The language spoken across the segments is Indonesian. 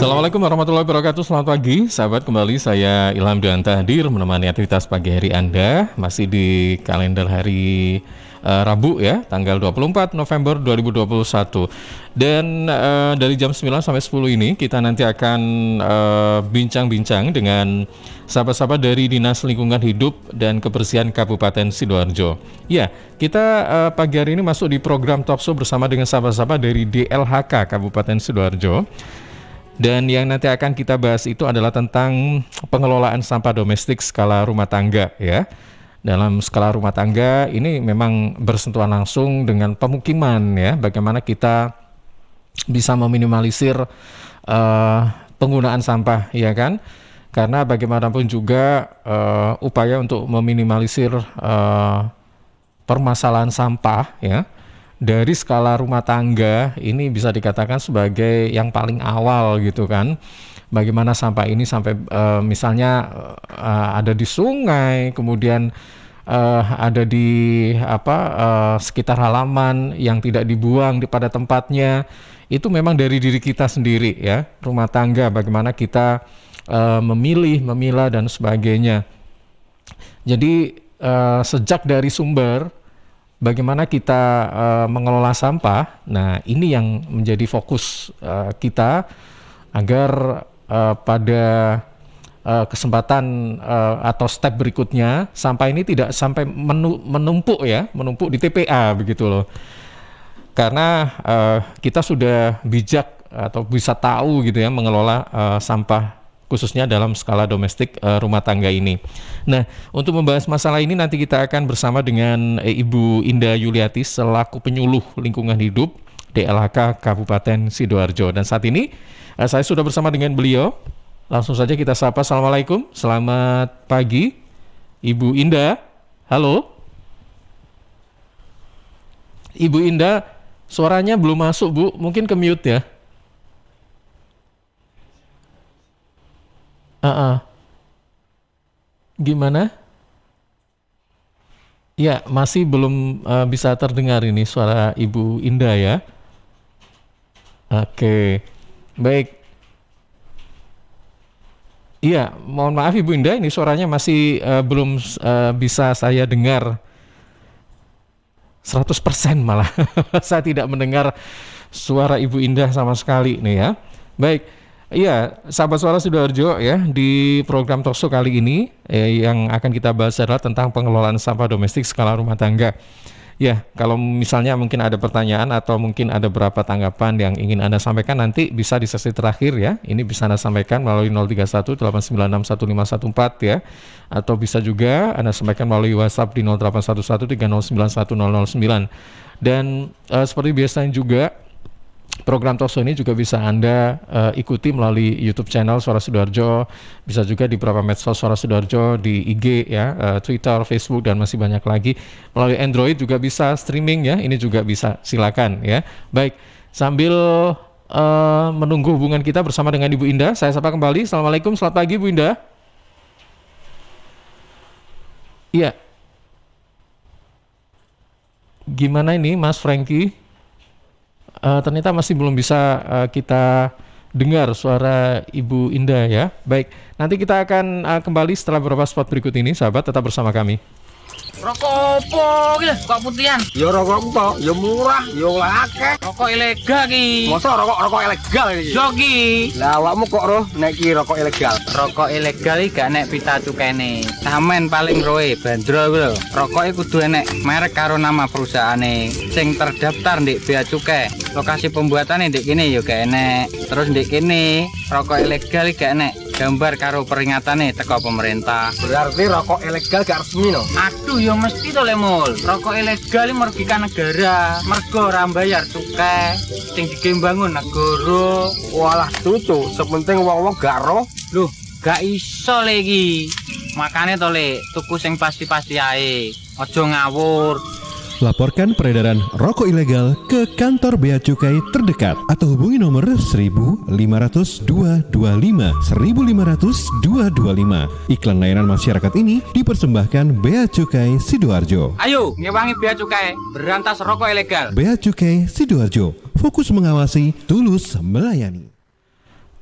Assalamualaikum warahmatullahi wabarakatuh. Selamat pagi, sahabat. Kembali saya Ilham Danta hadir menemani aktivitas pagi hari Anda. Masih di kalender hari Rabu ya, tanggal 24 November 2021. Dan dari jam 9 sampai 10 ini kita nanti akan bincang-bincang dengan sahabat-sahabat dari Dinas Lingkungan Hidup dan Kebersihan Kabupaten Sidoarjo. Ya, kita pagi hari ini masuk di program Talkshow bersama dengan sahabat-sahabat dari DLHK Kabupaten Sidoarjo. Dan yang nanti akan kita bahas itu adalah tentang pengelolaan sampah domestik skala rumah tangga ya. Dalam skala rumah tangga ini memang bersentuhan langsung dengan pemukiman ya. Bagaimana kita bisa meminimalisir penggunaan sampah ya kan. Karena bagaimanapun juga upaya untuk meminimalisir permasalahan sampah ya dari skala rumah tangga ini bisa dikatakan sebagai yang paling awal gitu kan. Bagaimana sampah ini sampai misalnya ada di sungai, kemudian ada di sekitar halaman yang tidak dibuang pada tempatnya. Itu memang dari diri kita sendiri ya, rumah tangga, bagaimana kita memilih, memilah dan sebagainya. Jadi sejak dari sumber bagaimana kita mengelola sampah, nah ini yang menjadi fokus kita agar pada kesempatan atau step berikutnya sampah ini tidak sampai menumpuk di TPA begitu loh. Karena kita sudah bijak atau bisa tahu gitu ya mengelola sampah khususnya dalam skala domestik rumah tangga ini. Nah, untuk membahas masalah ini nanti kita akan bersama dengan Ibu Indah Yuliati selaku penyuluh lingkungan hidup DLHK Kabupaten Sidoarjo. Dan saat ini saya sudah bersama dengan beliau. Langsung saja kita sapa. Assalamualaikum, selamat pagi Ibu Indah. Halo Ibu Indah, suaranya belum masuk Bu, mungkin ke mute ya. Gimana? Ya, masih belum bisa terdengar ini suara Ibu Indah ya. Oke, baik. Iya, mohon maaf Ibu Indah, ini suaranya masih belum bisa saya dengar 100% malah. Saya tidak mendengar suara Ibu Indah sama sekali nih ya. Baik. Iya, sahabat suara Sidoarjo ya, di program Talkshow kali ini yang akan kita bahas adalah tentang pengelolaan sampah domestik skala rumah tangga. Ya, kalau misalnya mungkin ada pertanyaan atau mungkin ada beberapa tanggapan yang ingin Anda sampaikan nanti bisa di sesi terakhir ya. Ini bisa Anda sampaikan melalui 031 896 1514 ya. Atau bisa juga Anda sampaikan melalui WhatsApp di 0811 3091 009. Dan seperti biasanya juga program Talkshow ini juga bisa Anda ikuti melalui YouTube channel Suara Sidoarjo, bisa juga di beberapa medsos Suara Sidoarjo, di IG ya, Twitter, Facebook dan masih banyak lagi. Melalui Android juga bisa streaming ya, ini juga bisa, silakan ya. Baik, sambil menunggu hubungan kita bersama dengan Ibu Indah, saya sapa kembali. Assalamualaikum, selamat pagi Bu Indah. Iya. Gimana ini Mas Franky? Ternyata masih belum bisa kita dengar suara Ibu Indah ya. Baik, nanti kita akan kembali setelah beberapa spot berikut ini. Sahabat, tetap bersama kami. Rokok opo iki kok putihan? Ya rokok kok, ya murah, ya akeh. Rokok ilegal ki. Masa rokok ilegal iki? Yo ki. Lah awakmu kok roh nek iki rokok ilegal? Rokok ilegal iki gak nek pita cukene. Samen paling roe bandrol kuwi lho. Rokoke kudu enek merek karo nama perusahaane sing terdaftar ndek Bea Cukai. Lokasi pembuatane ndek kene ya gak enek. Terus ndek kene rokok ilegal iki gak enek gambar karo peringatane teko pemerintah. Berarti rokok ilegal gak resmi no? Aduh ya mesti to lemul. Rokok ilegal iki merugikan negara. Mergo ora mbayar cukai sing digembangun negara. Walah cucu, sepenting wong-wong gak roh. Loh, gak iso lagi. Makane to Le, tuku sing pasti-pasti ae. Aja ngawur. Laporkan peredaran rokok ilegal ke kantor Bea Cukai terdekat atau hubungi nomor 1500 225 1500 225. Iklan layanan masyarakat ini dipersembahkan Bea Cukai Sidoarjo. Ayo, ngewangi Bea Cukai, berantas rokok ilegal. Bea Cukai Sidoarjo, fokus mengawasi, tulus melayani.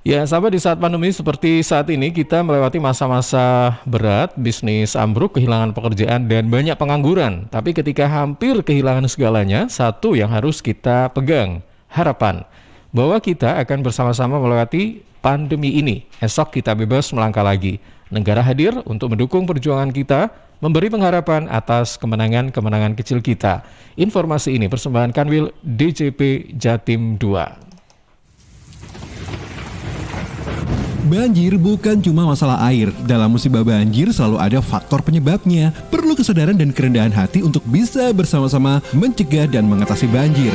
Ya, sahabat, di saat pandemi seperti saat ini kita melewati masa-masa berat, bisnis ambruk, kehilangan pekerjaan, dan banyak pengangguran. Tapi ketika hampir kehilangan segalanya, satu yang harus kita pegang, harapan. Bahwa kita akan bersama-sama melewati pandemi ini. Esok kita bebas melangkah lagi. Negara hadir untuk mendukung perjuangan kita, memberi pengharapan atas kemenangan-kemenangan kecil kita. Informasi ini persembahan Kanwil DJP Jatim 2. Banjir bukan cuma masalah air. Dalam musibah banjir selalu ada faktor penyebabnya. Perlu kesadaran dan kerendahan hati untuk bisa bersama-sama mencegah dan mengatasi banjir.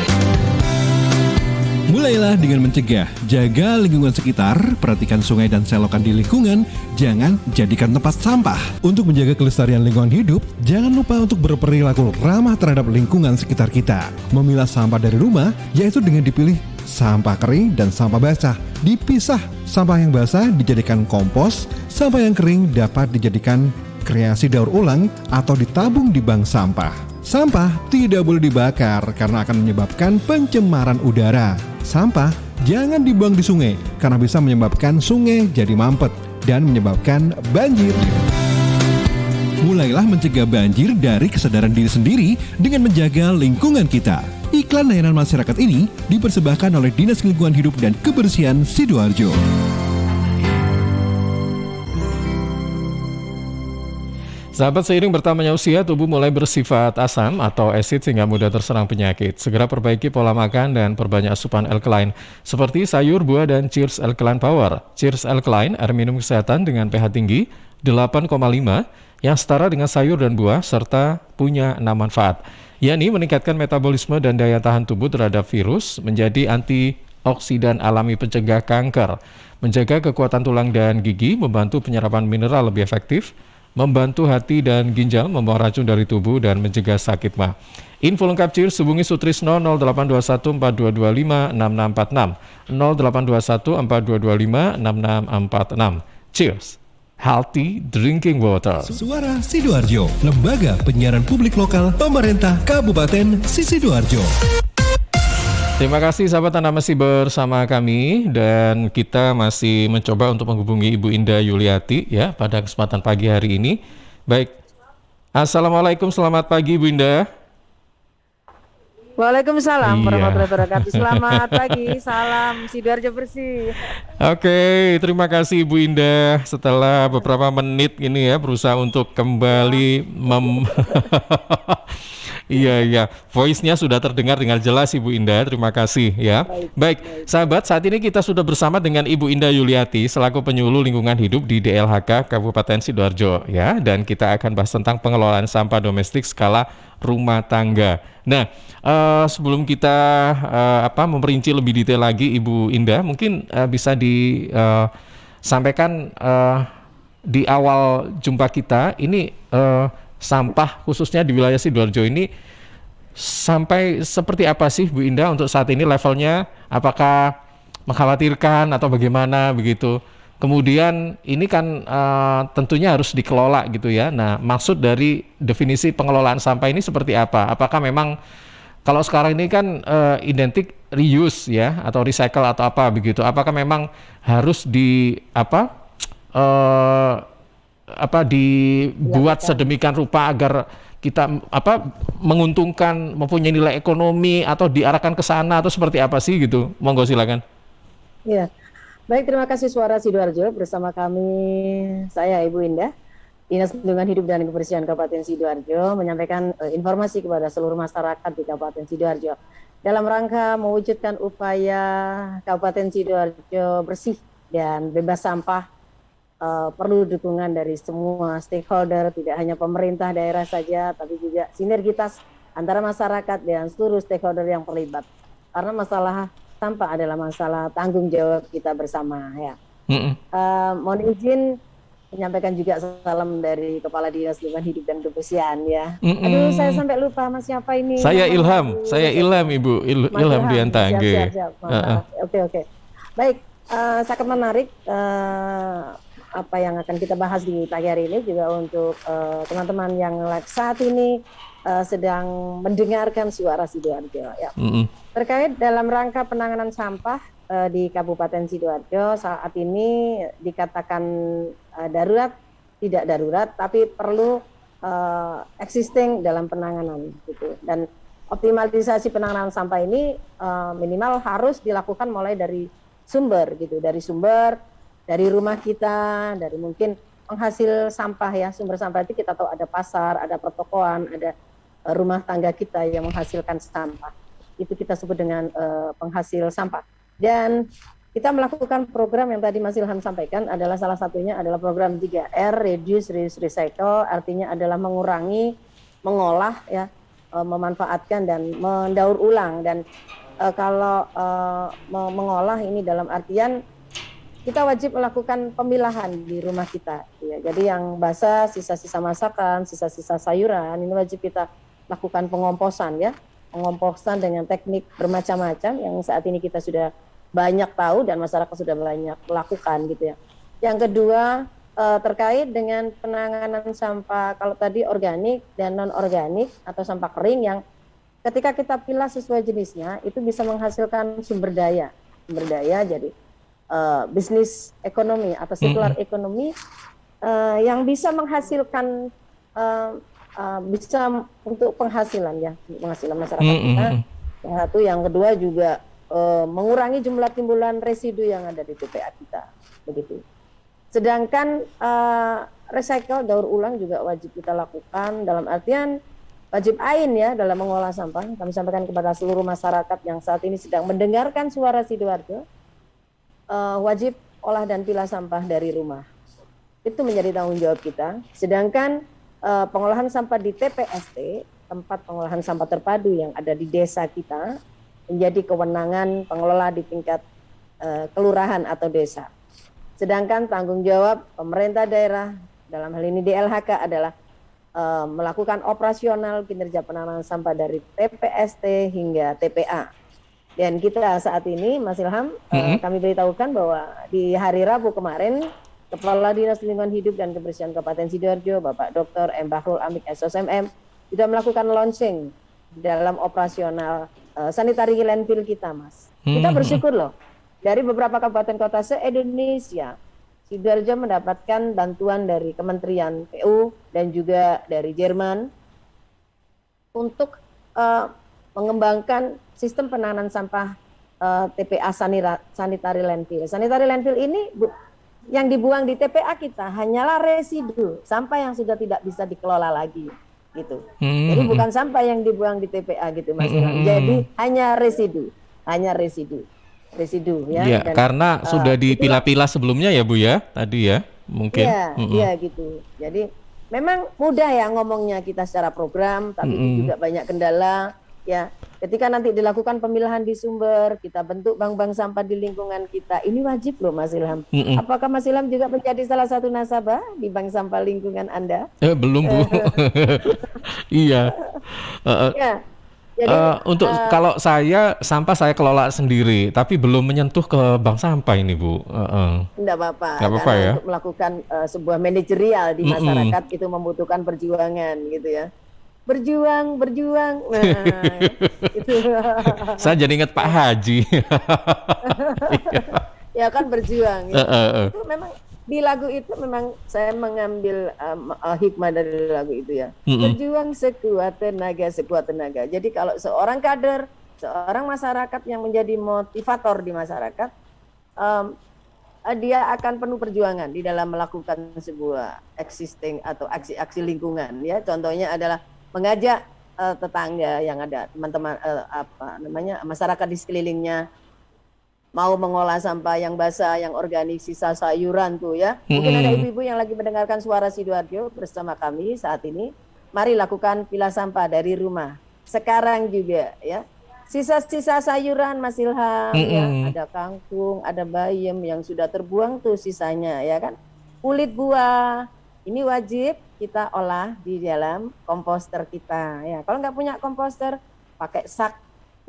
Mulailah dengan mencegah. Jaga lingkungan sekitar, perhatikan sungai dan selokan di lingkungan, jangan jadikan tempat sampah. Untuk menjaga kelestarian lingkungan hidup, jangan lupa untuk berperilaku ramah terhadap lingkungan sekitar kita. Memilah sampah dari rumah, yaitu dengan dipilih sampah kering dan sampah basah dipisah. Sampah yang basah dijadikan kompos, sampah yang kering dapat dijadikan kreasi daur ulang atau ditabung di bank sampah. Sampah tidak boleh dibakar karena akan menyebabkan pencemaran udara. Sampah jangan dibuang di sungai karena bisa menyebabkan sungai jadi mampet dan menyebabkan banjir. Mulailah mencegah banjir dari kesadaran diri sendiri dengan menjaga lingkungan kita. Iklan layanan masyarakat ini dipersembahkan oleh Dinas Lingkungan Hidup dan Kebersihan Sidoarjo. Sahabat, seiring bertambahnya usia, tubuh mulai bersifat asam atau asid sehingga mudah terserang penyakit. Segera perbaiki pola makan dan perbanyak asupan alkaline seperti sayur, buah, dan Cheers Alkaline Power. Cheers Alkaline, air minum kesehatan dengan pH tinggi 8,5 yang setara dengan sayur dan buah serta punya 6 manfaat, yakni meningkatkan metabolisme dan daya tahan tubuh terhadap virus, menjadi antioksidan alami pencegah kanker, menjaga kekuatan tulang dan gigi, membantu penyerapan mineral lebih efektif, membantu hati dan ginjal, membuang racun dari tubuh, dan mencegah sakit mah. Info lengkap Cheers hubungi Sutrisno 0821 4225 6646 0821 4225 6646. Cheers, healthy drinking water. Suara Sidoarjo, lembaga penyiaran publik lokal pemerintah Kabupaten Sidoarjo. Terima kasih sahabat, Anda masih bersama kami dan kita masih mencoba untuk menghubungi Ibu Indah Yuliati ya pada kesempatan pagi hari ini. Baik, Assalamualaikum, selamat pagi Ibu Indah. Waalaikumsalam Iya. warahmatullahi wabarakatuh. Selamat pagi, salam Sidoarjo bersih. Oke, terima kasih Ibu Indah. Setelah beberapa menit ini ya berusaha untuk kembali Iya, voice-nya sudah terdengar dengan jelas Ibu Indah, terima kasih ya. Baik, sahabat, saat ini kita sudah bersama dengan Ibu Indah Yuliati selaku penyuluh lingkungan hidup di DLHK Kabupaten Sidoarjo ya, dan kita akan bahas tentang pengelolaan sampah domestik skala rumah tangga. Nah, sebelum kita memperinci lebih detail lagi Ibu Indah, mungkin bisa disampaikan di awal jumpa kita ini sampah khususnya di wilayah Sidoarjo ini sampai seperti apa sih Bu Indah untuk saat ini levelnya, apakah mengkhawatirkan atau bagaimana begitu. Kemudian ini kan tentunya harus dikelola gitu ya. Nah, maksud dari definisi pengelolaan sampah ini seperti apa? Apakah memang kalau sekarang ini kan identik reuse ya atau recycle atau apa begitu. Apakah memang harus dibuat sedemikian rupa agar kita menguntungkan, mempunyai nilai ekonomi atau diarahkan ke sana atau seperti apa sih gitu? Monggo silakan. Ya, baik, terima kasih Suara Sidoarjo bersama kami, saya Ibu Indah, Dinas Lingkungan Hidup dan Kebersihan Kabupaten Sidoarjo menyampaikan informasi kepada seluruh masyarakat di Kabupaten Sidoarjo dalam rangka mewujudkan upaya Kabupaten Sidoarjo bersih dan bebas sampah. Perlu dukungan dari semua stakeholder, tidak hanya pemerintah daerah saja, tapi juga sinergitas antara masyarakat dan seluruh stakeholder yang terlibat. Karena masalah sampah adalah masalah tanggung jawab kita bersama ya. Mohon izin menyampaikan juga salam dari Kepala Dinas Lingkungan Hidup dan Kebersihan ya. Aduh, saya sampai lupa Mas siapa ini. Saya Ilham Ibu, Ilham Dianta. Siap. Oke. Baik, sangat menarik apa yang akan kita bahas di pagi hari ini juga untuk teman-teman yang saat ini sedang mendengarkan Suara Sidoarjo ya. Terkait dalam rangka penanganan sampah di Kabupaten Sidoarjo saat ini dikatakan darurat, tidak darurat, tapi perlu existing dalam penanganan gitu. Dan optimalisasi penanganan sampah ini minimal harus dilakukan mulai dari sumber gitu, dari rumah kita, dari mungkin penghasil sampah ya, sumber sampah itu kita tahu ada pasar, ada pertokoan, ada rumah tangga kita yang menghasilkan sampah. Itu kita sebut dengan penghasil sampah. Dan kita melakukan program yang tadi Mas Ilham sampaikan adalah salah satunya adalah program 3R, Reduce, Reuse, Recycle, artinya adalah mengurangi, mengolah ya, memanfaatkan dan mendaur ulang. Dan kalau mengolah ini dalam artian kita wajib melakukan pemilahan di rumah kita. Ya. Jadi yang basah, sisa-sisa masakan, sisa-sisa sayuran, ini wajib kita lakukan pengomposan ya. Pengomposan dengan teknik bermacam-macam yang saat ini kita sudah banyak tahu dan masyarakat sudah banyak melakukan gitu ya. Yang kedua terkait dengan penanganan sampah, kalau tadi organik dan non-organik atau sampah kering yang ketika kita pilah sesuai jenisnya itu bisa menghasilkan sumber daya jadi bisnis ekonomi atau circular ekonomi yang bisa menghasilkan bisa untuk penghasilan ya, penghasilan masyarakat kita. Satu, yang kedua juga mengurangi jumlah timbulan residu yang ada di TPA kita, begitu. Sedangkan recycle daur ulang juga wajib kita lakukan dalam artian wajib ain ya dalam mengolah sampah. Kami sampaikan kepada seluruh masyarakat yang saat ini sedang mendengarkan suara Sidoarjo. Wajib olah dan pilah sampah dari rumah. Itu menjadi tanggung jawab kita. Sedangkan pengolahan sampah di TPST, tempat pengolahan sampah terpadu yang ada di desa kita, menjadi kewenangan pengelola di tingkat kelurahan atau desa. Sedangkan tanggung jawab pemerintah daerah, dalam hal ini DLHK adalah melakukan operasional kinerja penanganan sampah dari TPST hingga TPA. Dan kita saat ini, Mas Ilham, kami beritahukan bahwa di hari Rabu kemarin, Kepala Dinas Lingkungan Hidup dan Kebersihan Kabupaten Sidoarjo, Bapak Dr. M. Bahrul Amik SOSMM, sudah melakukan launching dalam operasional sanitary landfill kita, Mas. Kita bersyukur loh, dari beberapa kabupaten kota se-Indonesia, Sidoarjo mendapatkan bantuan dari Kementerian PU dan juga dari Jerman untuk mengembangkan sistem penanganan sampah TPA sanitary landfill. Sanitary landfill ini yang dibuang di TPA kita hanyalah residu sampah yang sudah tidak bisa dikelola lagi, gitu. Jadi bukan sampah yang dibuang di TPA gitu, Mas Ilham. Jadi hanya residu ya. Ya, dan, karena sudah dipilah-pilah sebelumnya ya Bu ya, tadi ya mungkin. Iya gitu. Jadi memang mudah ya ngomongnya kita secara program, tapi itu juga banyak kendala. Ya, ketika nanti dilakukan pemilahan di sumber, kita bentuk bank-bank sampah di lingkungan kita. Ini wajib loh, Mas Ilham. Apakah Mas Ilham juga menjadi salah satu nasabah di bank sampah lingkungan Anda? Belum Bu. Iya. Ya. Jadi, untuk kalau sampah saya kelola sendiri, tapi belum menyentuh ke bank sampah ini Bu. Enggak apa-apa. Nggak apa-apa ya. Untuk melakukan sebuah manajerial di masyarakat itu membutuhkan perjuangan gitu ya. Berjuang. Nah, itu. Saya jadi ingat Pak Haji. Ya kan berjuang. Ya. Itu memang di lagu itu memang saya mengambil hikmah dari lagu itu ya. Berjuang sekuat tenaga. Jadi kalau seorang kader, seorang masyarakat yang menjadi motivator di masyarakat, dia akan penuh perjuangan di dalam melakukan sebuah existing atau aksi-aksi lingkungan. Ya, contohnya adalah mengajak tetangga yang ada, teman-teman masyarakat di sekelilingnya mau mengolah sampah yang basah, yang organik, sisa sayuran tuh ya. Mungkin ada ibu-ibu yang lagi mendengarkan suara Sidoarjo bersama kami saat ini. Mari lakukan pilah sampah dari rumah. Sekarang juga ya. Sisa-sisa sayuran Mas Ilham ya, ada kangkung, ada bayam yang sudah terbuang tuh sisanya ya kan. Kulit buah ini wajib kita olah di dalam komposter kita ya. Kalau nggak punya komposter, pakai sak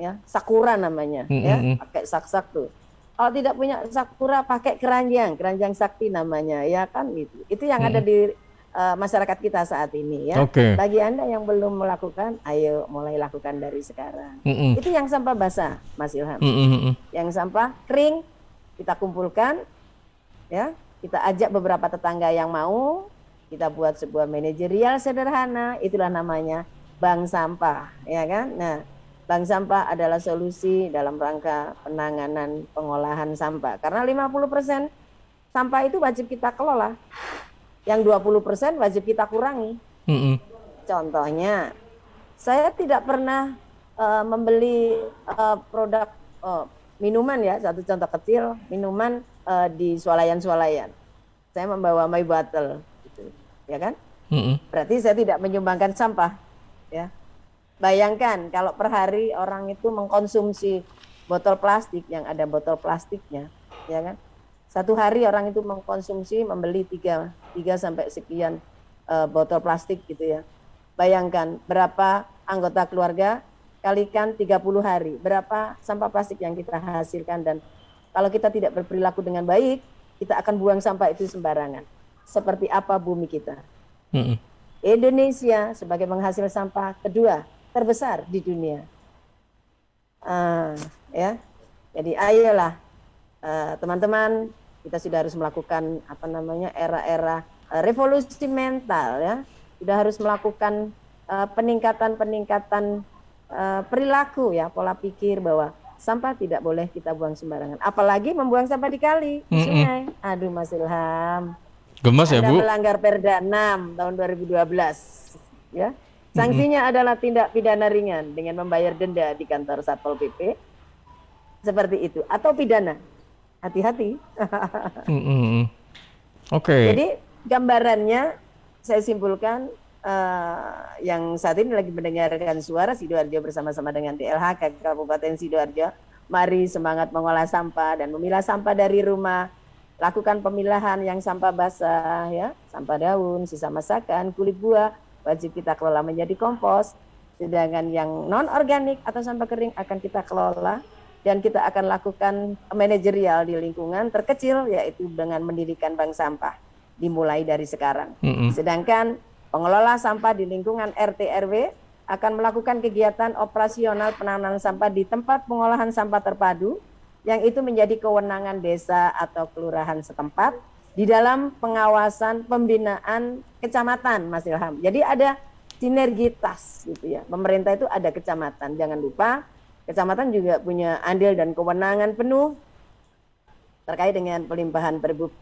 ya, sakura namanya ya, pakai sak-sak tuh. Kalau tidak punya sakura, pakai keranjang sakti namanya ya kan gitu. Itu yang ada di masyarakat kita saat ini ya. Oke. Bagi Anda yang belum melakukan, ayo mulai lakukan dari sekarang. Mm-mm. Itu yang sampah basah, Mas Ilham. Mm-mm. Yang sampah kering kita kumpulkan, ya. Kita ajak beberapa tetangga yang mau, kita buat sebuah manajerial sederhana, itulah namanya bank sampah, ya kan? Nah, bank sampah adalah solusi dalam rangka penanganan pengolahan sampah. Karena 50% sampah itu wajib kita kelola. Yang 20% wajib kita kurangi. Mm-mm. Contohnya, saya tidak pernah membeli produk minuman ya, satu contoh kecil, minuman di swalayan-swalayan. Saya membawa my bottle, gitu, ya kan? Mm-mm. Berarti saya tidak menyumbangkan sampah, ya. Bayangkan kalau per hari orang itu mengkonsumsi botol plastik yang ada botol plastiknya, ya kan? Satu hari orang itu mengkonsumsi membeli 3 sampai sekian botol plastik gitu ya. Bayangkan berapa anggota keluarga kalikan 30 hari, berapa sampah plastik yang kita hasilkan, dan kalau kita tidak berperilaku dengan baik, kita akan buang sampah itu sembarangan. Seperti apa bumi kita? Mm-mm. Indonesia sebagai penghasil sampah kedua terbesar di dunia. Ya. Jadi ayolah teman-teman, kita sudah harus melakukan era-era revolusi mental ya. Sudah harus melakukan peningkatan perilaku ya, pola pikir bahwa sampah tidak boleh kita buang sembarangan. Apalagi membuang sampah di kali, di sungai. Aduh Mas Ilham. Gemes ya, Anda Bu? melanggar Perda 6 tahun 2012 ya. Sanksinya adalah tindak pidana ringan dengan membayar denda di kantor Satpol PP. Seperti itu, atau pidana. Hati-hati. Mm-mm. Oke. Jadi gambarannya saya simpulkan, yang saat ini lagi mendengarkan suara Sidoarjo bersama-sama dengan DLHK Kabupaten Sidoarjo, mari semangat mengolah sampah dan memilah sampah dari rumah. Lakukan pemilahan yang sampah basah ya, sampah daun, sisa masakan, kulit buah, wajib kita kelola menjadi kompos. Sedangkan yang non organik atau sampah kering akan kita kelola dan kita akan lakukan manajerial di lingkungan terkecil, yaitu dengan mendirikan bank sampah dimulai dari sekarang. Sedangkan pengelola sampah di lingkungan RT RW akan melakukan kegiatan operasional penanganan sampah di tempat pengolahan sampah terpadu yang itu menjadi kewenangan desa atau kelurahan setempat di dalam pengawasan pembinaan kecamatan, Mas Ilham. Jadi ada sinergitas gitu ya. Pemerintah itu ada kecamatan, jangan lupa kecamatan juga punya andil dan kewenangan penuh terkait dengan pelimpahan Perbub,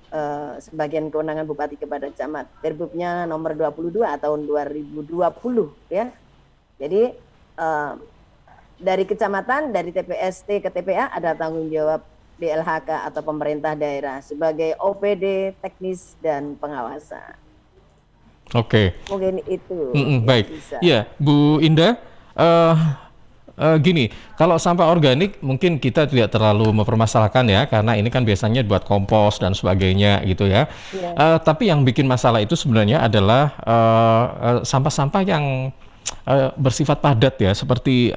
sebagian kewenangan bupati kepada camat. Perbubnya nomor 22 tahun 2020 ya. Jadi dari kecamatan, dari TPST ke TPA ada tanggung jawab DLHK atau pemerintah daerah sebagai OPD teknis dan pengawasan. Oke. Mungkin itu. Baik. Bisa. Ya, Bu Indah, gini, kalau sampah organik mungkin kita tidak terlalu mempermasalahkan ya, karena ini kan biasanya buat kompos dan sebagainya gitu ya. Tapi yang bikin masalah itu sebenarnya adalah sampah-sampah yang bersifat padat ya, seperti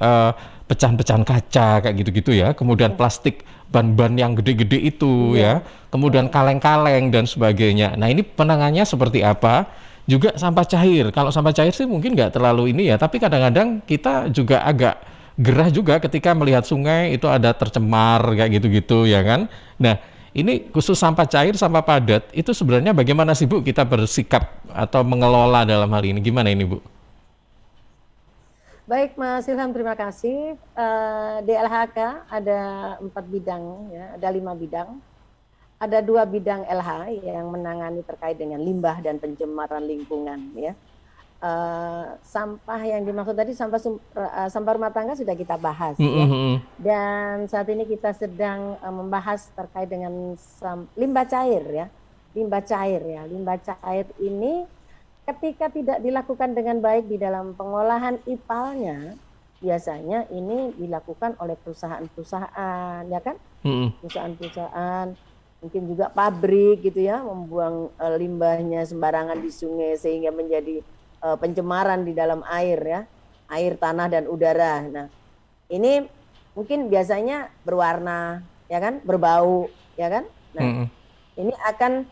pecahan-pecahan kaca kayak gitu-gitu ya, kemudian plastik ban-ban yang gede-gede itu ya, kemudian kaleng-kaleng dan sebagainya. Nah ini penanganannya seperti apa? Juga sampah cair. Kalau sampah cair sih mungkin nggak terlalu ini ya, tapi kadang-kadang kita juga agak gerah juga ketika melihat sungai itu ada tercemar kayak gitu-gitu ya kan. Nah ini khusus sampah cair, sampah padat, itu sebenarnya bagaimana sih Bu kita bersikap atau mengelola dalam hal ini? Gimana ini Bu? Baik Mas Ilham, terima kasih. DLHK ada 4 bidang, ya, ada 5 bidang. Ada 2 bidang LH yang menangani terkait dengan limbah dan pencemaran lingkungan. Ya. Sampah yang dimaksud tadi sampah rumah tangga sudah kita bahas. Ya. Dan saat ini kita sedang membahas terkait dengan limbah cair. Ya. Limbah cair ya, limbah cair ini ketika tidak dilakukan dengan baik di dalam pengolahan IPAL-nya, biasanya ini dilakukan oleh perusahaan-perusahaan, ya kan? Perusahaan-perusahaan, mungkin juga pabrik gitu ya, membuang limbahnya sembarangan di sungai sehingga menjadi pencemaran di dalam air ya, air, tanah dan udara. Nah, ini mungkin biasanya berwarna, ya kan? Berbau, ya kan? Nah, ini akan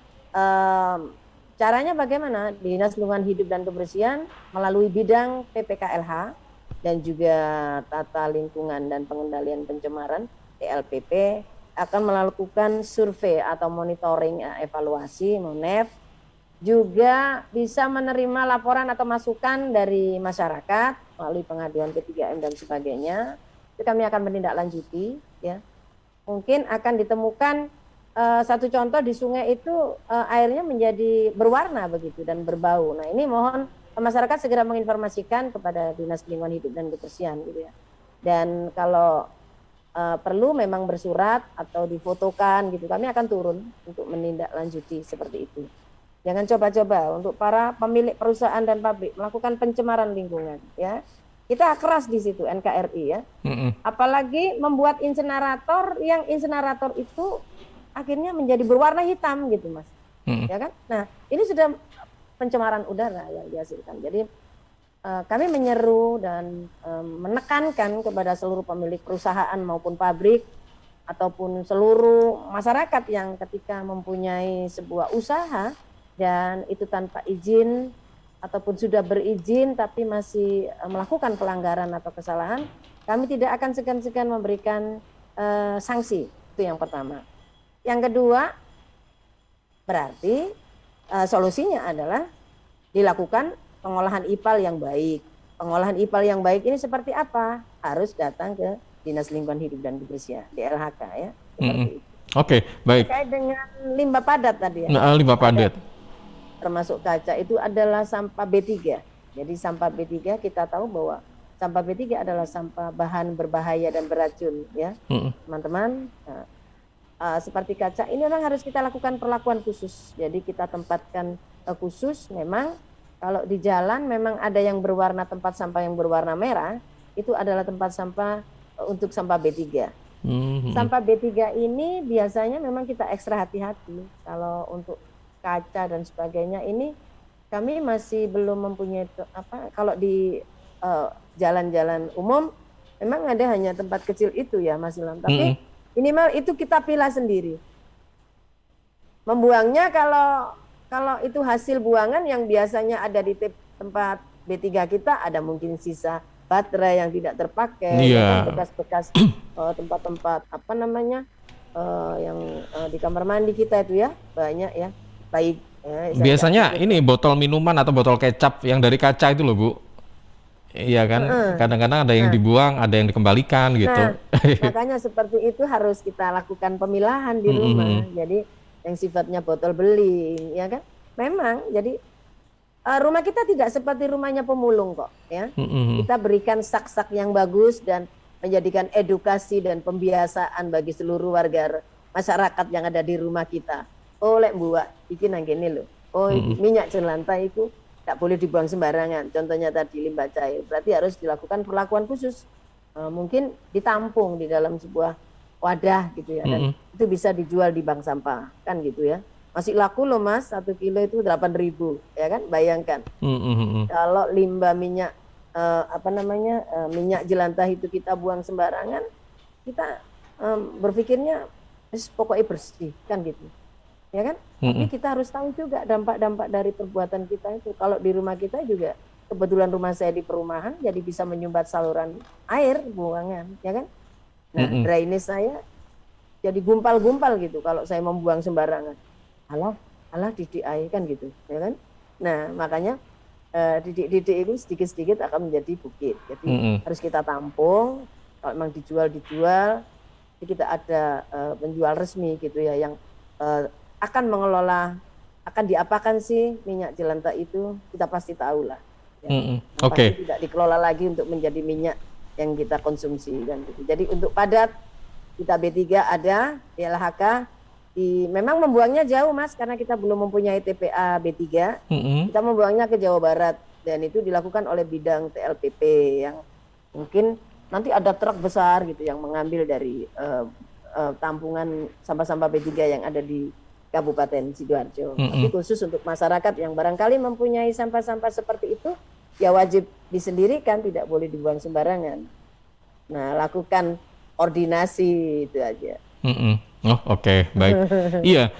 caranya bagaimana? Dinas Lingkungan Hidup dan Kebersihan melalui bidang PPKLH dan juga Tata Lingkungan dan Pengendalian Pencemaran TLPP akan melakukan survei atau monitoring evaluasi MONEF, juga bisa menerima laporan atau masukan dari masyarakat melalui pengaduan P3M dan sebagainya. Itu kami akan menindaklanjuti, ya. Mungkin akan ditemukan satu contoh di sungai itu airnya menjadi berwarna begitu dan berbau. Nah, ini mohon masyarakat segera menginformasikan kepada Dinas Lingkungan Hidup dan Kebersihan gitu ya. Dan kalau perlu memang bersurat atau difotokan gitu, kami akan turun untuk menindaklanjuti seperti itu. Jangan coba-coba untuk para pemilik perusahaan dan pabrik melakukan pencemaran lingkungan, ya. Kita keras di situ NKRI, ya. Apalagi membuat insinerator yang insinerator itu akhirnya menjadi berwarna hitam gitu, Mas. Ya kan? Nah, ini sudah pencemaran udara yang dihasilkan. Jadi kami menyeru dan menekankan kepada seluruh pemilik perusahaan maupun pabrik ataupun seluruh masyarakat yang ketika mempunyai sebuah usaha dan itu tanpa izin ataupun sudah berizin tapi masih melakukan pelanggaran atau kesalahan, kami tidak akan segan-segan memberikan sanksi. Itu yang pertama. Yang kedua, berarti solusinya adalah dilakukan pengolahan IPAL yang baik. Pengolahan IPAL yang baik ini seperti apa? Harus datang ke Dinas Lingkungan Hidup dan Kebersihan, DLHK, ya. Seperti itu. Oke, baik. Terkait dengan limbah padat tadi ya. Nah, limbah padat. Termasuk kaca itu adalah sampah B3. Jadi sampah B3 kita tahu bahwa sampah B3 adalah sampah bahan berbahaya dan beracun, ya. Teman-teman, seperti kaca ini memang harus kita lakukan perlakuan khusus. Jadi kita tempatkan khusus memang. Kalau di jalan memang ada yang berwarna, tempat sampah yang berwarna merah, itu adalah tempat sampah untuk sampah B3. Sampah B3 ini biasanya memang kita ekstra hati-hati. Kalau untuk kaca dan sebagainya ini kami masih belum mempunyai kalau di jalan-jalan umum memang ada hanya tempat kecil itu ya Mas Ilham. Tapi minimal itu kita pilah sendiri. Membuangnya kalau itu hasil buangan yang biasanya ada di tempat B3 kita, ada mungkin sisa baterai yang tidak terpakai, bekas-bekas tempat-tempat yang di kamar mandi kita itu ya banyak ya. Baik. Ya, biasanya ini botol minuman atau botol kecap yang dari kaca itu loh Bu. Iya kan, kadang-kadang ada yang dibuang, ada yang dikembalikan gitu. Makanya seperti itu harus kita lakukan pemilahan di rumah. Jadi yang sifatnya botol beling, ya kan? Memang, jadi rumah kita tidak seperti rumahnya pemulung kok, ya. Kita berikan sak-sak yang bagus dan menjadikan edukasi dan pembiasaan bagi seluruh warga masyarakat yang ada di rumah kita. Oh, lek buat, iki nang kene lho. Oh, minyak jelantah itu tidak boleh dibuang sembarangan. Contohnya tadi limbah cair, berarti harus dilakukan perlakuan khusus. Mungkin ditampung di dalam sebuah wadah gitu ya, dan itu bisa dijual di bank sampah kan gitu ya. Masih laku loh Mas, 1 kilo itu 8.000 ya kan, bayangkan. Kalau limbah minyak minyak jelantah itu kita buang sembarangan, kita berpikirnya pokoknya bersih kan gitu ya kan. Tapi kita harus tahu juga dampak-dampak dari perbuatan kita itu. Kalau di rumah kita juga, kebetulan rumah saya di perumahan, jadi bisa menyumbat saluran air buangan ya kan. Nah, drainase saya jadi gumpal-gumpal gitu kalau saya membuang sembarangan. Alah didik air kan gitu, ya kan? Nah, makanya didik itu sedikit-sedikit akan menjadi bukit. Jadi harus kita tampung. Kalau memang dijual, jadi kita ada penjual resmi gitu ya yang akan mengelola, akan diapakan sih minyak jelantah itu, kita pasti tahu lah. Ya. Pasti tidak dikelola lagi untuk menjadi minyak yang kita konsumsi dan gitu. Jadi untuk padat kita B3 ada di LHK, memang membuangnya jauh Mas karena kita belum mempunyai TPA B3. Kita membuangnya ke Jawa Barat dan itu dilakukan oleh bidang TLPP yang mungkin nanti ada truk besar gitu yang mengambil dari tampungan sampah-sampah B3 yang ada di Kabupaten Sidoarjo. Tapi khusus untuk masyarakat yang barangkali mempunyai sampah-sampah seperti itu, ya wajib disendirikan, tidak boleh dibuang sembarangan. Nah, lakukan ordinasi itu aja. Mm-mm. Oh, oke, baik. Iya,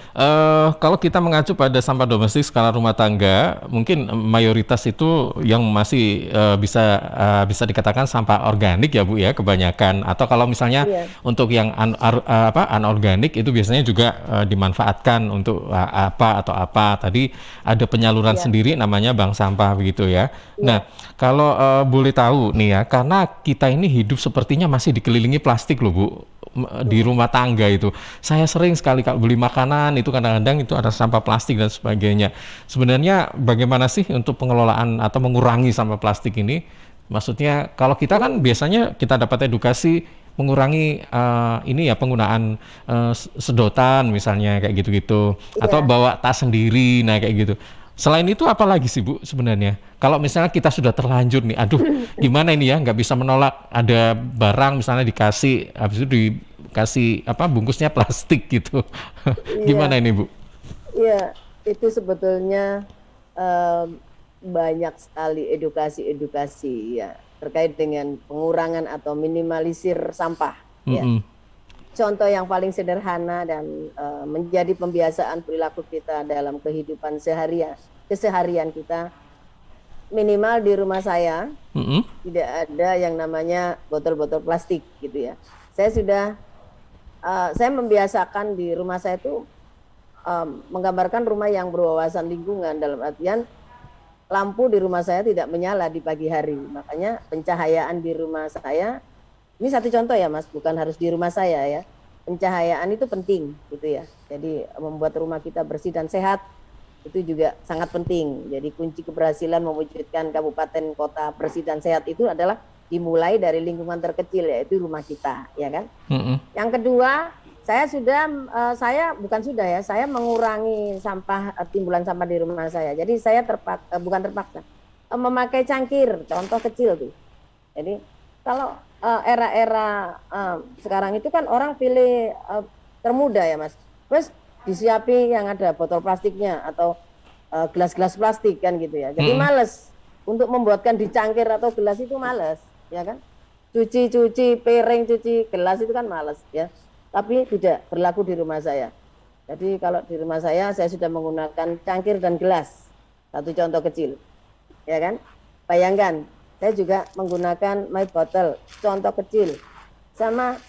kalau kita mengacu pada sampah domestik skala rumah tangga, mungkin mayoritas itu yang masih bisa dikatakan sampah organik ya Bu ya, kebanyakan. Atau kalau misalnya Iya, untuk yang anorganik itu biasanya juga dimanfaatkan untuk apa atau apa. Tadi ada penyaluran iya, sendiri namanya bank sampah begitu ya. Nah, iya, kalau boleh tahu nih ya, karena kita ini hidup sepertinya masih dikelilingi plastik loh Bu, di mm, rumah tangga itu. Saya sering sekali kalau beli makanan itu kadang-kadang itu ada sampah plastik dan sebagainya. Sebenarnya bagaimana sih untuk pengelolaan atau mengurangi sampah plastik ini? Maksudnya kalau kita kan biasanya kita dapat edukasi mengurangi ini ya penggunaan sedotan misalnya kayak gitu-gitu atau iya. bawa tas sendiri nah kayak gitu. Selain itu apa lagi sih Bu sebenarnya? Kalau misalnya kita sudah terlanjur nih, aduh gimana ini ya nggak bisa menolak ada barang misalnya dikasih habis itu dikasih apa bungkusnya plastik gitu. Gimana Iya, ini Bu? iya, itu sebetulnya em, banyak sekali edukasi-edukasi ya terkait dengan pengurangan atau minimalisir sampah ya. Mm-mm. Contoh yang paling sederhana dan menjadi pembiasaan perilaku kita dalam kehidupan keseharian kita, minimal di rumah saya Mm-mm. tidak ada yang namanya botol-botol plastik gitu ya. Saya sudah saya membiasakan di rumah saya itu menggambarkan rumah yang berwawasan lingkungan dalam artian lampu di rumah saya tidak menyala di pagi hari. Makanya pencahayaan di rumah saya, ini satu contoh ya Mas, bukan harus di rumah saya ya. Pencahayaan itu penting gitu ya. Jadi membuat rumah kita bersih dan sehat itu juga sangat penting. Jadi kunci keberhasilan mewujudkan kabupaten kota bersih dan sehat itu adalah dimulai dari lingkungan terkecil yaitu rumah kita, ya kan? Mm-mm. Yang kedua, saya mengurangi sampah timbulan sampah di rumah saya. Jadi saya bukan terpaksa memakai cangkir, contoh kecil tuh. Jadi kalau era-era sekarang itu kan orang pilih termudah ya Mas. Terus disiapi yang ada botol plastiknya atau gelas-gelas plastik kan gitu ya. Jadi Mm-mm. males untuk membuatkan di cangkir atau gelas itu males, ya kan? Cuci piring, cuci gelas itu kan males ya. Tapi tidak berlaku di rumah saya. Jadi kalau di rumah saya sudah menggunakan cangkir dan gelas. Satu contoh kecil, ya kan? Bayangkan, saya juga menggunakan my bottle, contoh kecil, sama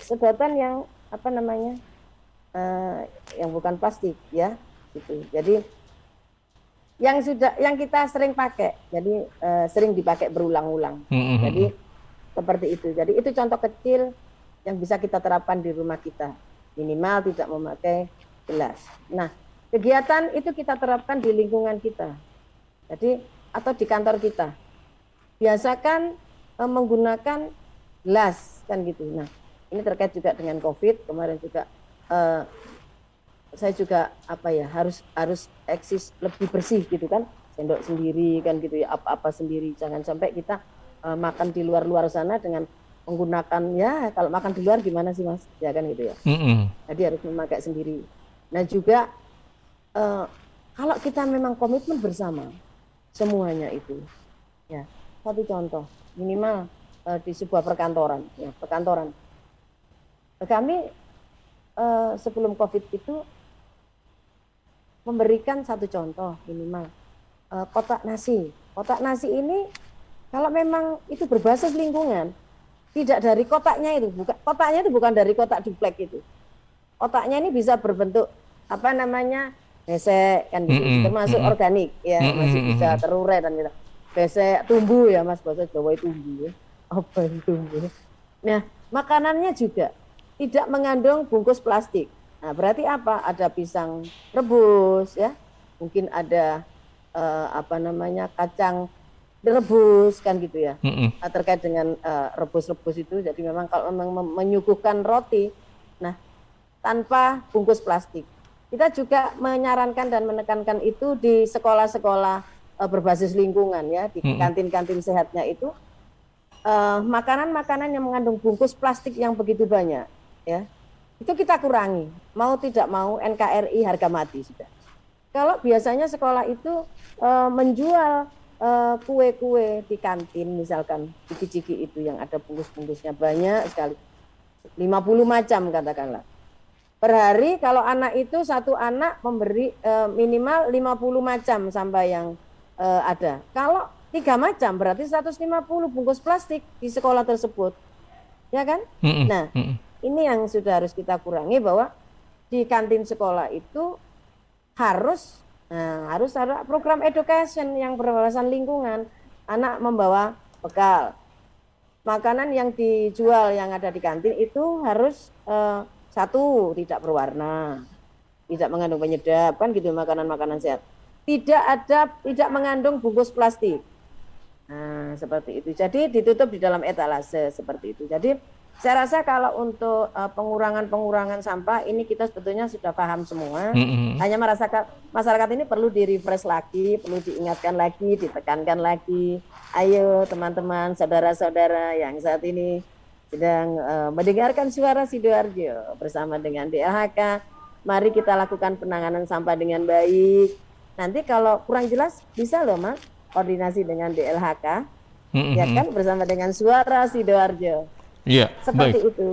sedotan yang apa namanya, yang bukan plastik, ya, gitu. Jadi yang kita sering pakai, jadi sering dipakai berulang-ulang. Jadi Mm-mm. seperti itu. Jadi itu contoh kecil yang bisa kita terapkan di rumah kita. Minimal tidak memakai gelas. Nah, kegiatan itu kita terapkan di lingkungan kita. Jadi atau di kantor kita. Biasakan menggunakan gelas kan gitu. Nah, ini terkait juga dengan COVID. Kemarin juga saya juga harus eksis lebih bersih gitu kan. Sendok sendiri kan gitu ya, apa-apa sendiri. Jangan sampai kita makan di luar-luar sana dengan menggunakan ya kalau makan di luar gimana sih Mas ya kan gitu ya, Mm-mm. jadi harus memakai sendiri. Nah juga kalau kita memang komitmen bersama semuanya itu ya, satu contoh minimal di sebuah perkantoran ya, kami sebelum COVID itu memberikan satu contoh minimal kotak nasi ini kalau memang itu berbasis lingkungan. Tidak dari kotaknya itu bukan dari kotak duplek itu. Kotaknya ini bisa berbentuk apa namanya besek kan gitu, Mm-mm. termasuk Mm-mm. organik ya, masih bisa Mm-mm. terurai dan gitu. Besek tumbuh ya Mas, bahasa Jawa itu tumbuh. Apa yang tumbuh? Nah, makanannya juga tidak mengandung bungkus plastik. Nah, berarti apa? Ada pisang rebus ya, mungkin ada kacang direbus kan gitu ya. Mm-mm. Terkait dengan rebus-rebus itu, jadi memang kalau memang menyuguhkan roti nah tanpa bungkus plastik, kita juga menyarankan dan menekankan itu di sekolah-sekolah berbasis lingkungan ya, di Mm-mm. kantin-kantin sehatnya itu makanan-makanan yang mengandung bungkus plastik yang begitu banyak ya, itu kita kurangi, mau tidak mau NKRI harga mati sudah. Kalau biasanya sekolah itu menjual kue-kue di kantin misalkan ciki-ciki itu yang ada bungkus-bungkusnya banyak sekali, 50 macam katakanlah. Per hari kalau anak itu satu anak memberi minimal 50 macam sampah yang ada. Kalau 3 macam berarti 150 bungkus plastik di sekolah tersebut. Ya kan? Nah, ini yang sudah harus kita kurangi, bahwa di kantin sekolah itu harus ada program education yang berwawasan lingkungan. Anak membawa bekal. Makanan yang dijual yang ada di kantin itu harus satu, tidak berwarna, tidak mengandung penyedap, kan gitu, makanan-makanan sehat. Tidak mengandung bungkus plastik. Nah, seperti itu. Jadi ditutup di dalam etalase seperti itu. Jadi saya rasa kalau untuk pengurangan sampah ini kita sebetulnya sudah paham semua. Hanya masyarakat ini perlu di-refresh lagi, perlu diingatkan lagi, ditekankan lagi. Ayo teman-teman, saudara-saudara yang saat ini sedang mendengarkan suara Sidoarjo bersama dengan DLHK, mari kita lakukan penanganan sampah dengan baik. Nanti kalau kurang jelas bisa loh Mas koordinasi dengan DLHK, ya kan, bersama dengan suara Sidoarjo. Iya, seperti baik. itu.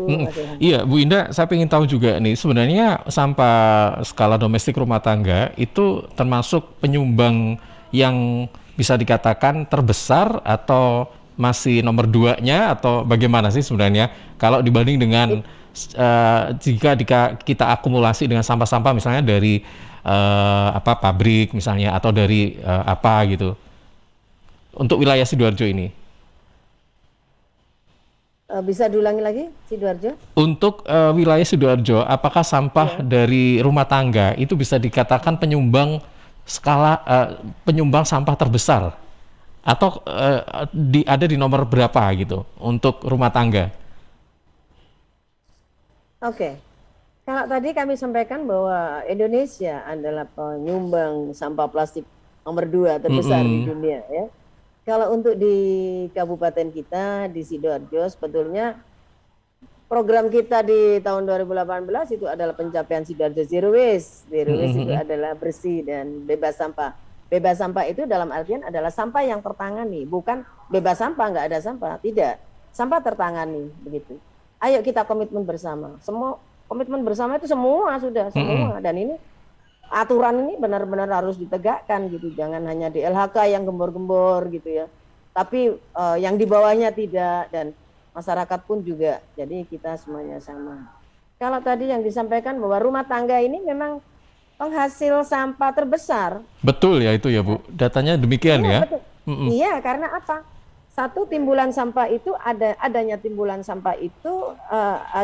Iya, Bu Indah, saya ingin tahu juga nih, sebenarnya sampah skala domestik rumah tangga itu termasuk penyumbang yang bisa dikatakan terbesar atau masih nomor 2-nya, atau bagaimana sih sebenarnya kalau dibanding dengan jika kita akumulasi dengan sampah-sampah misalnya dari pabrik misalnya, atau dari apa gitu untuk wilayah Sidoarjo ini? Bisa diulangi lagi Sidoarjo? Untuk wilayah Sidoarjo, apakah sampah dari rumah tangga itu bisa dikatakan penyumbang sampah terbesar, atau ada di nomor berapa gitu untuk rumah tangga? Oke. Kalau tadi kami sampaikan bahwa Indonesia adalah penyumbang sampah plastik nomor 2 terbesar di dunia, ya. Kalau untuk di kabupaten kita di Sidoarjo, sebetulnya program kita di tahun 2018 itu adalah pencapaian Sidoarjo Zero Waste. Zero Waste itu adalah bersih dan bebas sampah. Bebas sampah itu dalam artian adalah sampah yang tertangani, bukan bebas sampah, nggak ada sampah, tidak. Sampah tertangani, begitu. Ayo kita komitmen bersama. Semua komitmen bersama itu semua sudah, semua. Dan ini aturan ini benar-benar harus ditegakkan gitu. Jangan hanya di LHK yang gembor-gembor gitu ya. Tapi yang di bawahnya tidak, dan masyarakat pun juga. Jadi kita semuanya sama. Kalau tadi yang disampaikan bahwa rumah tangga ini memang penghasil sampah terbesar. Betul ya itu ya Bu, datanya demikian ya. Betul. Iya, karena apa? Satu, timbulan sampah itu adanya timbulan sampah itu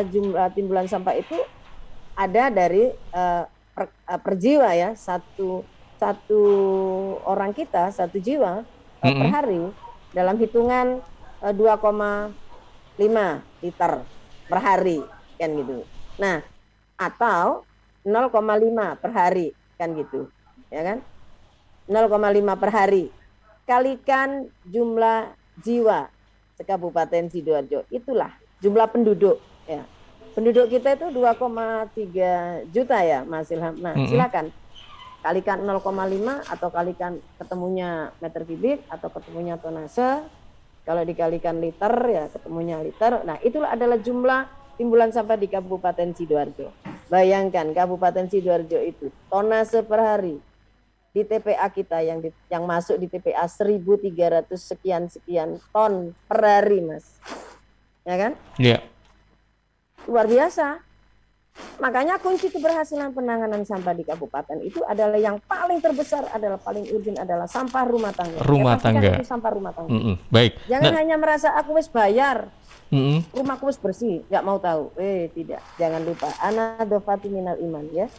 jumlah timbulan sampah itu ada dari per jiwa ya, satu orang kita, satu jiwa per hari dalam hitungan 2,5 liter per hari kan gitu. Nah, atau 0,5 per hari kan gitu, ya kan? 0,5 per hari kalikan jumlah jiwa sekabupaten Sidoarjo, itulah jumlah penduduk ya. Penduduk kita itu 2,3 juta ya Mas Ilham. Nah, silakan kalikan 0,5 atau kalikan ketemunya meter kubik atau ketemunya tonase. Kalau dikalikan liter ya ketemunya liter. Nah, itulah adalah jumlah timbulan sampah di Kabupaten Sidoarjo. Bayangkan Kabupaten Sidoarjo itu tonase per hari di TPA kita yang masuk di TPA 1.300 sekian ton per hari, Mas. Ya kan? Iya. Luar biasa. Makanya kunci keberhasilan penanganan sampah di kabupaten itu adalah yang paling terbesar, adalah paling urgent adalah sampah rumah tangga. Rumah tangga. Itu sampah rumah tangga. Baik. Jangan hanya merasa aku wis bayar. Rumahku wis bersih, nggak mau tahu. Tidak. Jangan lupa ana dofati minal iman ya.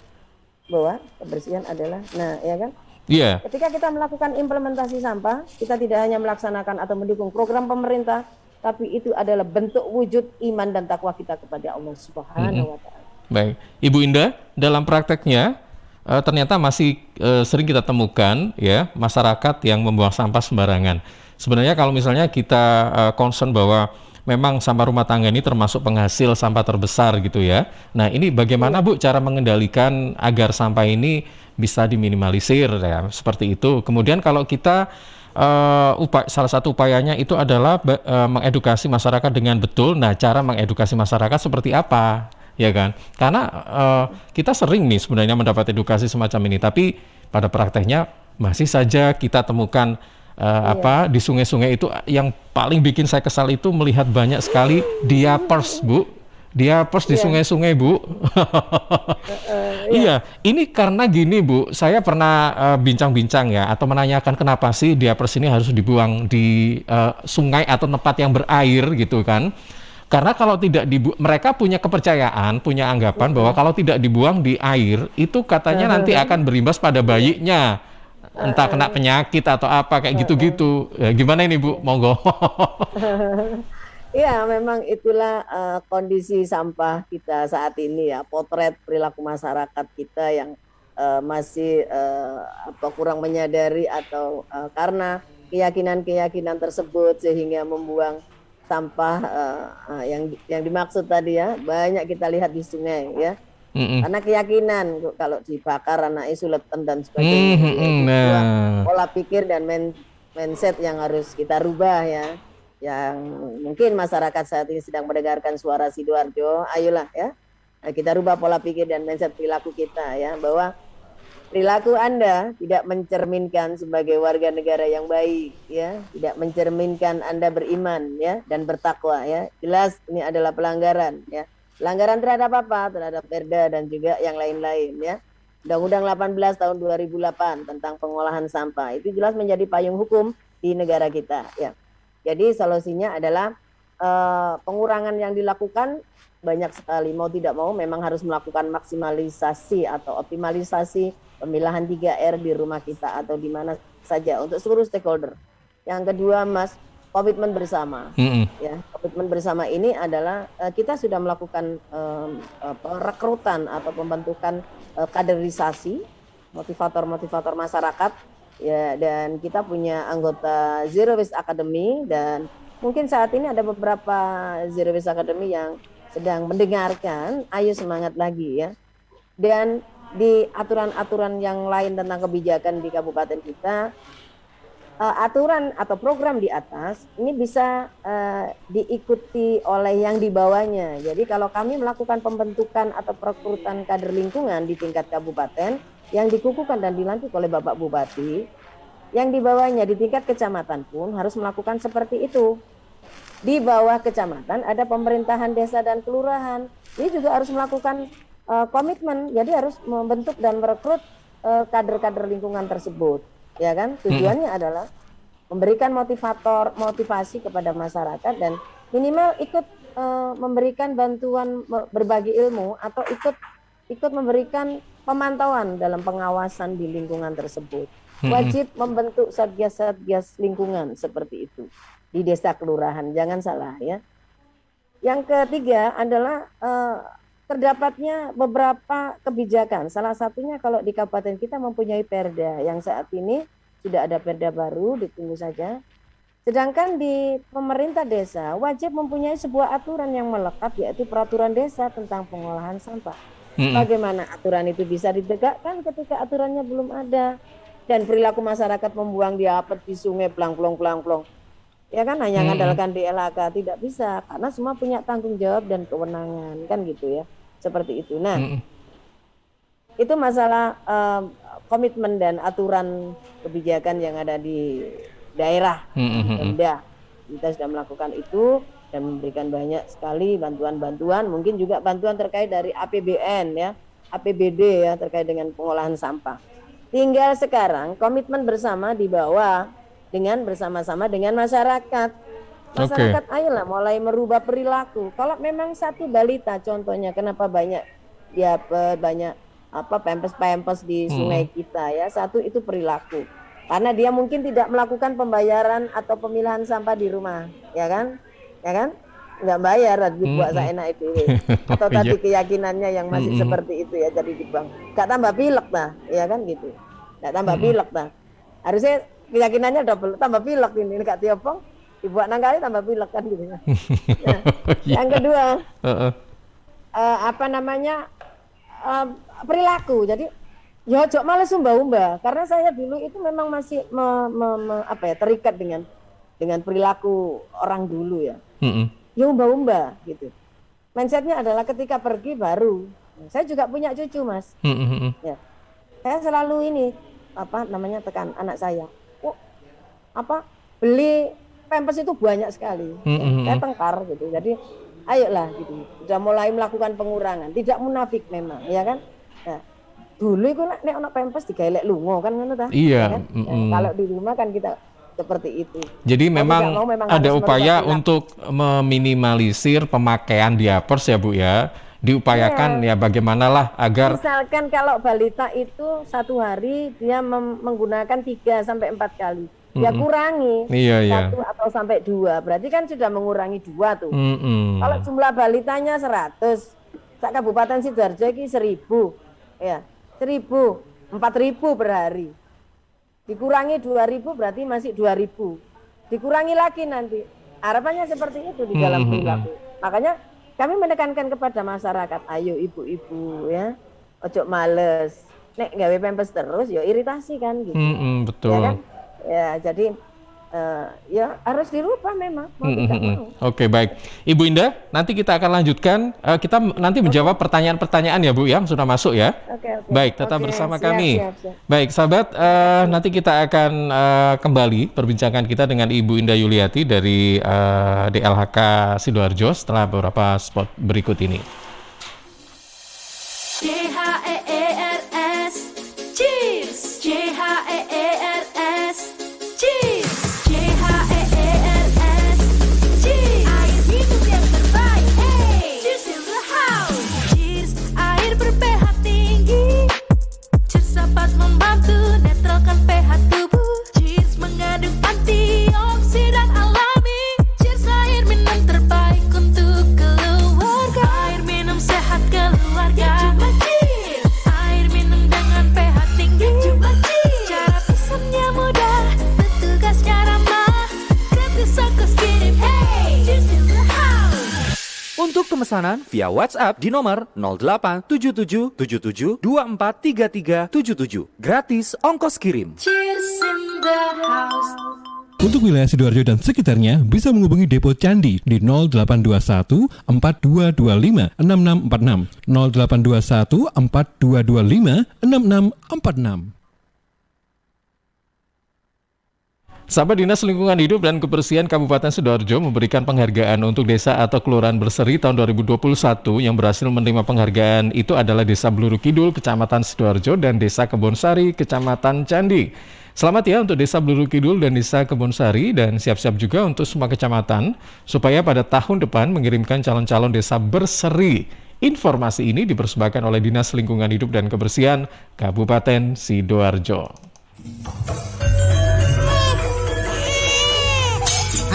Bahwa kebersihan adalah ya kan? Iya. Ketika kita melakukan implementasi sampah, kita tidak hanya melaksanakan atau mendukung program pemerintah, tapi itu adalah bentuk wujud iman dan takwa kita kepada Allah Subhanahu wa taala. Baik, Ibu Indah, dalam prakteknya ternyata masih sering kita temukan ya masyarakat yang membuang sampah sembarangan. Sebenarnya kalau misalnya kita concern bahwa memang sampah rumah tangga ini termasuk penghasil sampah terbesar gitu ya. Nah, ini bagaimana Bu cara mengendalikan agar sampah ini bisa diminimalisir ya, seperti itu. Kemudian kalau kita salah satu upayanya itu adalah mengedukasi masyarakat dengan betul. Nah, cara mengedukasi masyarakat seperti apa? ya kan? Karena kita sering nih sebenarnya mendapat edukasi semacam ini, tapi pada prakteknya masih saja kita temukan di sungai-sungai itu yang paling bikin saya kesal itu melihat banyak sekali diapers, Bu. Diapers di sungai-sungai, Bu. Iya, ini karena gini, Bu. Saya pernah bincang-bincang ya, atau menanyakan kenapa sih diapers ini harus dibuang di sungai atau tempat yang berair gitu kan? Karena kalau tidak mereka punya kepercayaan, punya anggapan bahwa kalau tidak dibuang di air, itu katanya nanti akan berimbas pada bayinya. Entah kena penyakit atau apa, kayak gitu-gitu. Ya, gimana ini, Bu? Monggo. Iya, memang itulah kondisi sampah kita saat ini ya, potret perilaku masyarakat kita yang masih kurang menyadari atau karena keyakinan-keyakinan tersebut sehingga membuang sampah yang dimaksud tadi ya, banyak kita lihat di sungai ya. Karena keyakinan kalau dibakar anaknya suletan dan sebagainya. Pola pikir dan mindset yang harus kita rubah ya. Yang mungkin masyarakat saat ini sedang mendengarkan suara Sidoarjo, ayolah ya, kita rubah pola pikir dan mindset perilaku kita ya, bahwa perilaku Anda tidak mencerminkan sebagai warga negara yang baik ya, tidak mencerminkan Anda beriman ya dan bertakwa ya. Jelas ini adalah pelanggaran ya. Pelanggaran terhadap apa? Terhadap Perda dan juga yang lain-lain ya. Undang-Undang 18 tahun 2008 tentang pengolahan sampah itu jelas menjadi payung hukum di negara kita ya. Jadi solusinya adalah pengurangan yang dilakukan banyak sekali, mau tidak mau memang harus melakukan maksimalisasi atau optimalisasi pemilahan 3R di rumah kita atau di mana saja untuk seluruh stakeholder. Yang kedua, Mas, komitmen bersama. Ya, komitmen bersama ini adalah kita sudah melakukan perekrutan atau pembentukan kaderisasi motivator-motivator masyarakat. Ya, dan kita punya anggota Zero Waste Academy dan mungkin saat ini ada beberapa Zero Waste Academy yang sedang mendengarkan, ayo semangat lagi ya. Dan di aturan-aturan yang lain tentang kebijakan di kabupaten kita, aturan atau program di atas ini bisa diikuti oleh yang di bawahnya. Jadi kalau kami melakukan pembentukan atau perekrutan kader lingkungan di tingkat kabupaten, yang dikukuhkan dan dilantik oleh Bapak Bupati, yang di bawahnya di tingkat kecamatan pun harus melakukan seperti itu. Di bawah kecamatan ada pemerintahan desa dan kelurahan, ini juga harus melakukan komitmen, jadi harus membentuk dan merekrut kader-kader lingkungan tersebut, ya kan? Tujuannya adalah memberikan motivasi kepada masyarakat dan minimal ikut memberikan bantuan berbagi ilmu atau ikut memberikan pemantauan dalam pengawasan di lingkungan tersebut. Wajib membentuk satgas-satgas lingkungan seperti itu di desa kelurahan, jangan salah ya. Yang ketiga adalah terdapatnya beberapa kebijakan. Salah satunya kalau di kabupaten kita mempunyai Perda yang saat ini sudah ada Perda baru, ditunggu saja. Sedangkan di pemerintah desa wajib mempunyai sebuah aturan yang melekat, yaitu peraturan desa tentang pengolahan sampah. Bagaimana aturan itu bisa ditegakkan ketika aturannya belum ada dan perilaku masyarakat membuang diapet di sungai plong, ya kan, hanya mengandalkan DLHK tidak bisa karena semua punya tanggung jawab dan kewenangan kan gitu ya, seperti itu. Nah, itu masalah komitmen dan aturan kebijakan yang ada di daerah. Pemda kita sudah melakukan itu dan memberikan banyak sekali bantuan-bantuan, mungkin juga bantuan terkait dari APBN ya, APBD ya, terkait dengan pengolahan sampah. Tinggal sekarang komitmen bersama dibawa dengan bersama-sama dengan masyarakat. Masyarakat ayolah mulai merubah perilaku. Kalau memang satu balita contohnya, kenapa banyak pempes di sungai kita ya, satu itu perilaku. Karena dia mungkin tidak melakukan pembayaran atau pemilahan sampah di rumah, ya kan? Nggak bayar, dibuat seenak itu. Atau tadi keyakinannya yang masih seperti itu ya, jadi dibuang. Nggak tambah pilek lah, ya kan gitu. Nggak tambah pilek lah. Harusnya keyakinannya tambah pilek ini Kak Tiopong, dibuat nang kali tambah pilek kan gitu. Nah, yang kedua, perilaku. Jadi ya ojo malah umba-umba, karena saya dulu itu memang masih terikat dengan perilaku orang dulu ya. Ya umba-umba gitu. mindsetnya adalah ketika pergi baru. Saya juga punya cucu, Mas. Ya. Saya selalu ini tekan anak saya. Beli pampers itu banyak sekali. Saya tengkar gitu. Jadi ayolah gitu. Sudah mulai melakukan pengurangan. Tidak munafik memang, ya kan? Nah, dulu itu nek ono pampers digaelek lungo kan ngono ta? Iya. Ya kan? Kalau di rumah kan kita seperti itu. Jadi memang ada upaya untuk meminimalisir pemakaian diapers ya Bu ya. Diupayakan ya bagaimanalah agar misalkan kalau balita itu satu hari dia menggunakan 3 sampai 4 kali. Ya kurangi 1 atau sampai 2. Berarti kan sudah mengurangi 2 tuh. Kalau jumlah balitanya 100, sak Kabupaten Sidoarjo ini 1000. Ya, 1000, 4000 per hari. Dikurangi 2000 berarti masih 2000. Dikurangi lagi nanti. Harapannya seperti itu di dalam perilaku. Makanya kami menekankan kepada masyarakat, ayo ibu-ibu ya, ojo males. Nek gawe pampers terus ya iritasi kan gitu. Betul. Ya kan? Ya, jadi ya harus dirubah memang. Oke, baik. Ibu Indah, nanti kita akan lanjutkan. Kita nanti menjawab pertanyaan-pertanyaan ya Bu yang sudah masuk ya. Oke. Baik, tetap bersama kami. Siap. Baik, sahabat, nanti kita akan kembali perbincangan kita dengan Ibu Indah Yuliati dari DLHK Sidoarjo setelah beberapa spot berikut ini. CHEERS Cheers, CHEERS Cheers, CHEERS Cheers, air minum yang terbaik. Hey, cheers in the house. Cheers, air ber-pH tinggi. Cheers dapat membantu netralkan pH tubuh. Cheers mengandung antioksidan alami. Cheers, air minum terbaik untuk keluarga. Air minum sehat keluarga. Cuma Cheers, air minum dengan pH tinggi. Cuma Cheers, cara pesannya mudah, petugasnya ramah, gratis ongkos kirim. Hey, Cheers in the house. Untuk pemesanan via WhatsApp di nomor 087777243377. Gratis ongkos kirim. Cheers in the house. Untuk wilayah Sidoarjo dan sekitarnya bisa menghubungi Depo Candi di 0821 4225 6646 0821 4225 6646. Sahabat Dinas Lingkungan Hidup dan Kebersihan Kabupaten Sidoarjo memberikan penghargaan untuk desa atau kelurahan berseri tahun 2021 yang berhasil menerima penghargaan itu adalah Desa Bluru Kidul, Kecamatan Sidoarjo dan Desa Kebonsari, Kecamatan Candi. Selamat ya untuk Desa Bluru Kidul dan Desa Kebonsari dan siap-siap juga untuk semua kecamatan supaya pada tahun depan mengirimkan calon-calon desa berseri. Informasi ini dipersembahkan oleh Dinas Lingkungan Hidup dan Kebersihan Kabupaten Sidoarjo.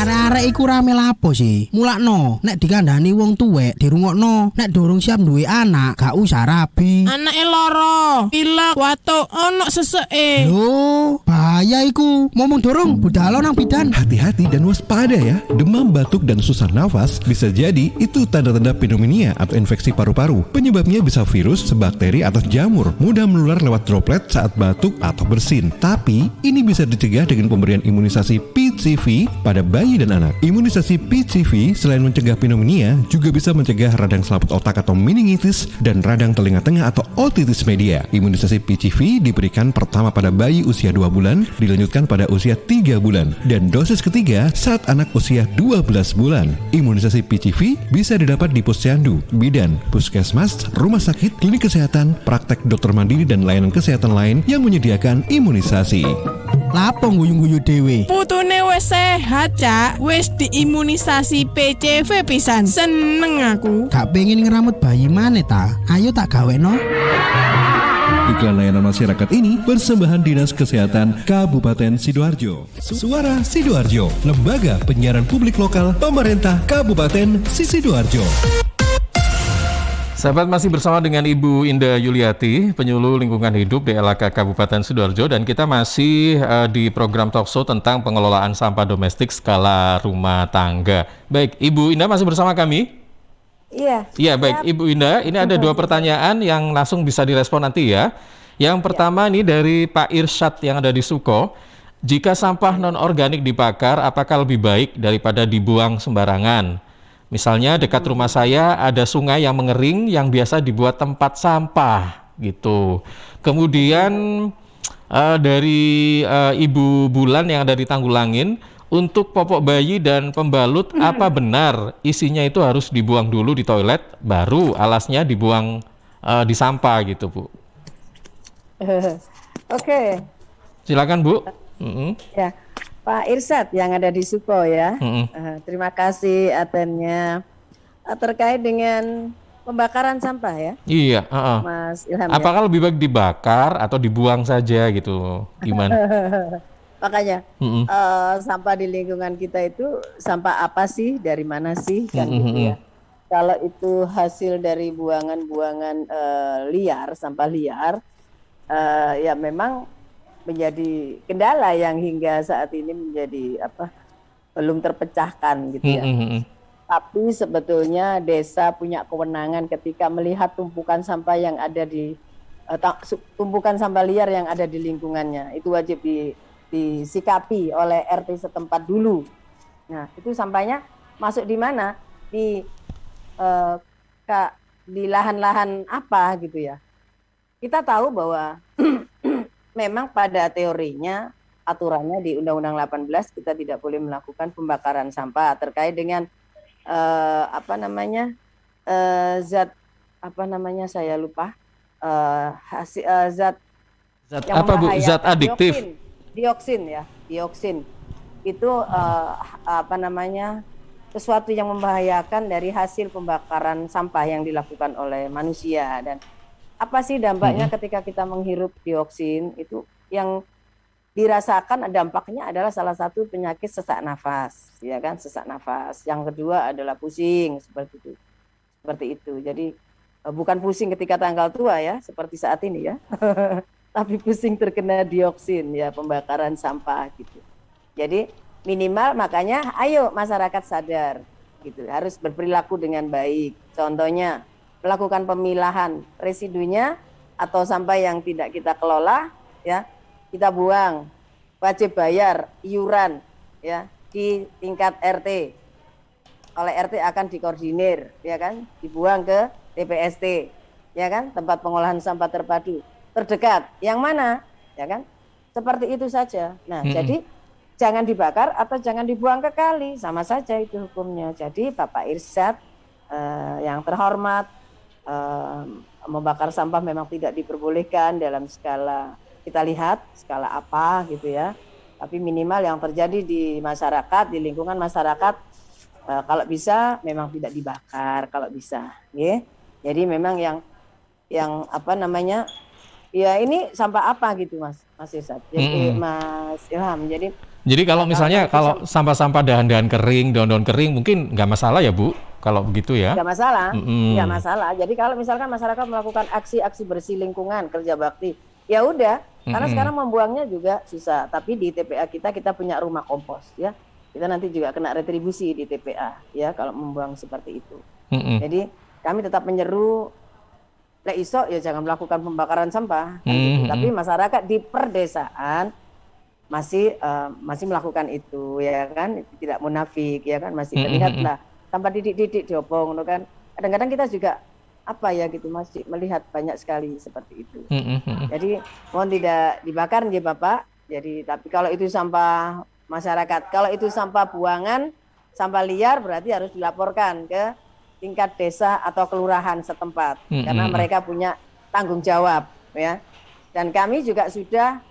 Arek-arek iku rame lapo sih? Mulakno, nek dikandani wong tuwek dirungokno, nek durung siap duwe anak, gak usah rabi. Anake loro, pilek, watuk, ono seseke. Loh, bahaya iku. Ngomong dorong budal nang bidan. Hati-hati dan waspada ya. Demam, batuk, dan susah nafas bisa jadi itu tanda-tanda pneumonia atau infeksi paru-paru. Penyebabnya bisa virus, bakteri, atau jamur. Mudah menular lewat droplet saat batuk atau bersin. Tapi ini bisa dicegah dengan pemberian imunisasi PCV pada bayi dan anak. Imunisasi PCV selain mencegah pneumonia juga bisa mencegah radang selaput otak atau meningitis dan radang telinga tengah atau otitis media. Imunisasi PCV diberikan pertama pada bayi usia 2 bulan, dilanjutkan pada usia 3 bulan, dan dosis ketiga saat anak usia 12 bulan. Imunisasi PCV bisa didapat di posyandu, bidan, puskesmas, rumah sakit, klinik kesehatan, praktek dokter mandiri, dan layanan kesehatan lain yang menyediakan imunisasi. Lapo guyu-guyu dewe. Putune wis sehat, Cak. Wis diimunisasi PCV pisan. Seneng aku. Gak pengen ngeramut bayi maneh ta? Ayo tak gaweno. Iklan layanan masyarakat ini persembahan Dinas Kesehatan Kabupaten Sidoarjo. Suara Sidoarjo, lembaga penyiaran publik lokal pemerintah Kabupaten Sidoarjo. Sahabat, masih bersama dengan Ibu Indah Yuliati, penyuluh lingkungan hidup DLHK Kabupaten Sidoarjo, dan kita masih di program talkshow tentang pengelolaan sampah domestik skala rumah tangga. Baik, Ibu Indah masih bersama kami? Iya. Iya, baik. Ibu Indah, ini ada 2 pertanyaan yang langsung bisa direspon nanti ya. Yang pertama nih dari Pak Irsyad yang ada di Suko. Jika sampah non-organik dibakar, apakah lebih baik daripada dibuang sembarangan? Misalnya dekat rumah saya ada sungai yang mengering yang biasa dibuat tempat sampah gitu. Kemudian dari Ibu Bulan yang ada di Tanggulangin, untuk popok bayi dan pembalut apa benar isinya itu harus dibuang dulu di toilet, baru alasnya dibuang di sampah gitu, Bu? Oke, Silakan, Bu. Mm-mm. ya Pak Irsad yang ada di Suko ya. Mm-mm. Terima kasih atennya. Terkait dengan pembakaran sampah ya, Iya, Mas Ilham ya. apakah lebih baik dibakar atau dibuang saja gitu? Gimana? Makanya Mm-mm. sampah di lingkungan kita itu sampah apa sih, dari mana sih kan Mm-mm. gitu ya. Kalau itu hasil dari buangan-buangan liar, sampah liar, ya memang menjadi kendala yang hingga saat ini menjadi belum terpecahkan gitu ya. Mm-mm. Tapi sebetulnya desa punya kewenangan ketika melihat tumpukan sampah yang ada di tumpukan sampah liar yang ada di lingkungannya, itu wajib disikapi oleh RT setempat dulu. Nah, itu sampahnya masuk di mana? Di di lahan-lahan apa gitu ya. Kita tahu bahwa memang pada teorinya, aturannya di Undang-Undang 18 kita tidak boleh melakukan pembakaran sampah terkait dengan zat saya lupa, zat Zat yang apa, Bu? membahayakan, Zat adiktif. dioksin itu sesuatu yang membahayakan dari hasil pembakaran sampah yang dilakukan oleh manusia. Dan apa sih dampaknya ketika kita menghirup dioksin? Itu yang dirasakan dampaknya adalah salah satu penyakit sesak nafas, ya kan, sesak nafas. Yang kedua adalah pusing, seperti itu. Jadi bukan pusing ketika tanggal tua ya, seperti saat ini ya, tapi pusing terkena dioksin ya, pembakaran sampah gitu. Jadi minimal, makanya ayo masyarakat sadar gitu, harus berperilaku dengan baik. Contohnya melakukan pemilahan residunya atau sampah yang tidak kita kelola ya, kita buang, wajib bayar iuran ya di tingkat RT. Oleh RT akan dikoordinir ya kan, dibuang ke TPST ya kan, tempat pengolahan sampah terpadu terdekat. Yang mana ya kan? Seperti itu saja. Nah, jadi jangan dibakar atau jangan dibuang ke kali, sama saja itu hukumnya. Jadi Bapak Irsyad yang terhormat, membakar sampah memang tidak diperbolehkan dalam skala, kita lihat skala apa gitu ya. Tapi minimal yang terjadi di masyarakat, di lingkungan masyarakat, kalau bisa memang tidak dibakar kalau bisa, ya. Jadi memang yang ya ini sampah apa gitu Mas Irsyad. Jadi Mas Ilham. Jadi kalau misalnya kalau sampah-sampah dahan-dahan kering, daun-daun kering mungkin nggak masalah ya, Bu? Kalau begitu ya? Nggak masalah. Jadi kalau misalkan masyarakat melakukan aksi-aksi bersih lingkungan, kerja bakti, ya udah. Karena sekarang membuangnya juga susah. Tapi di TPA kita punya rumah kompos ya. Kita nanti juga kena retribusi di TPA ya kalau membuang seperti itu. Jadi kami tetap menyeru, lek iso ya jangan melakukan pembakaran sampah. Gitu. Tapi masyarakat di perdesaan masih melakukan itu ya kan, tidak munafik ya kan, masih terlihat lah sampah didik diopong kan. Kadang-kadang kita juga masih melihat banyak sekali seperti itu. Jadi mohon tidak dibakar ya Bapak. Jadi tapi kalau itu sampah masyarakat, kalau itu sampah buangan, sampah liar berarti harus dilaporkan ke tingkat desa atau kelurahan setempat karena mereka punya tanggung jawab ya. Dan kami juga sudah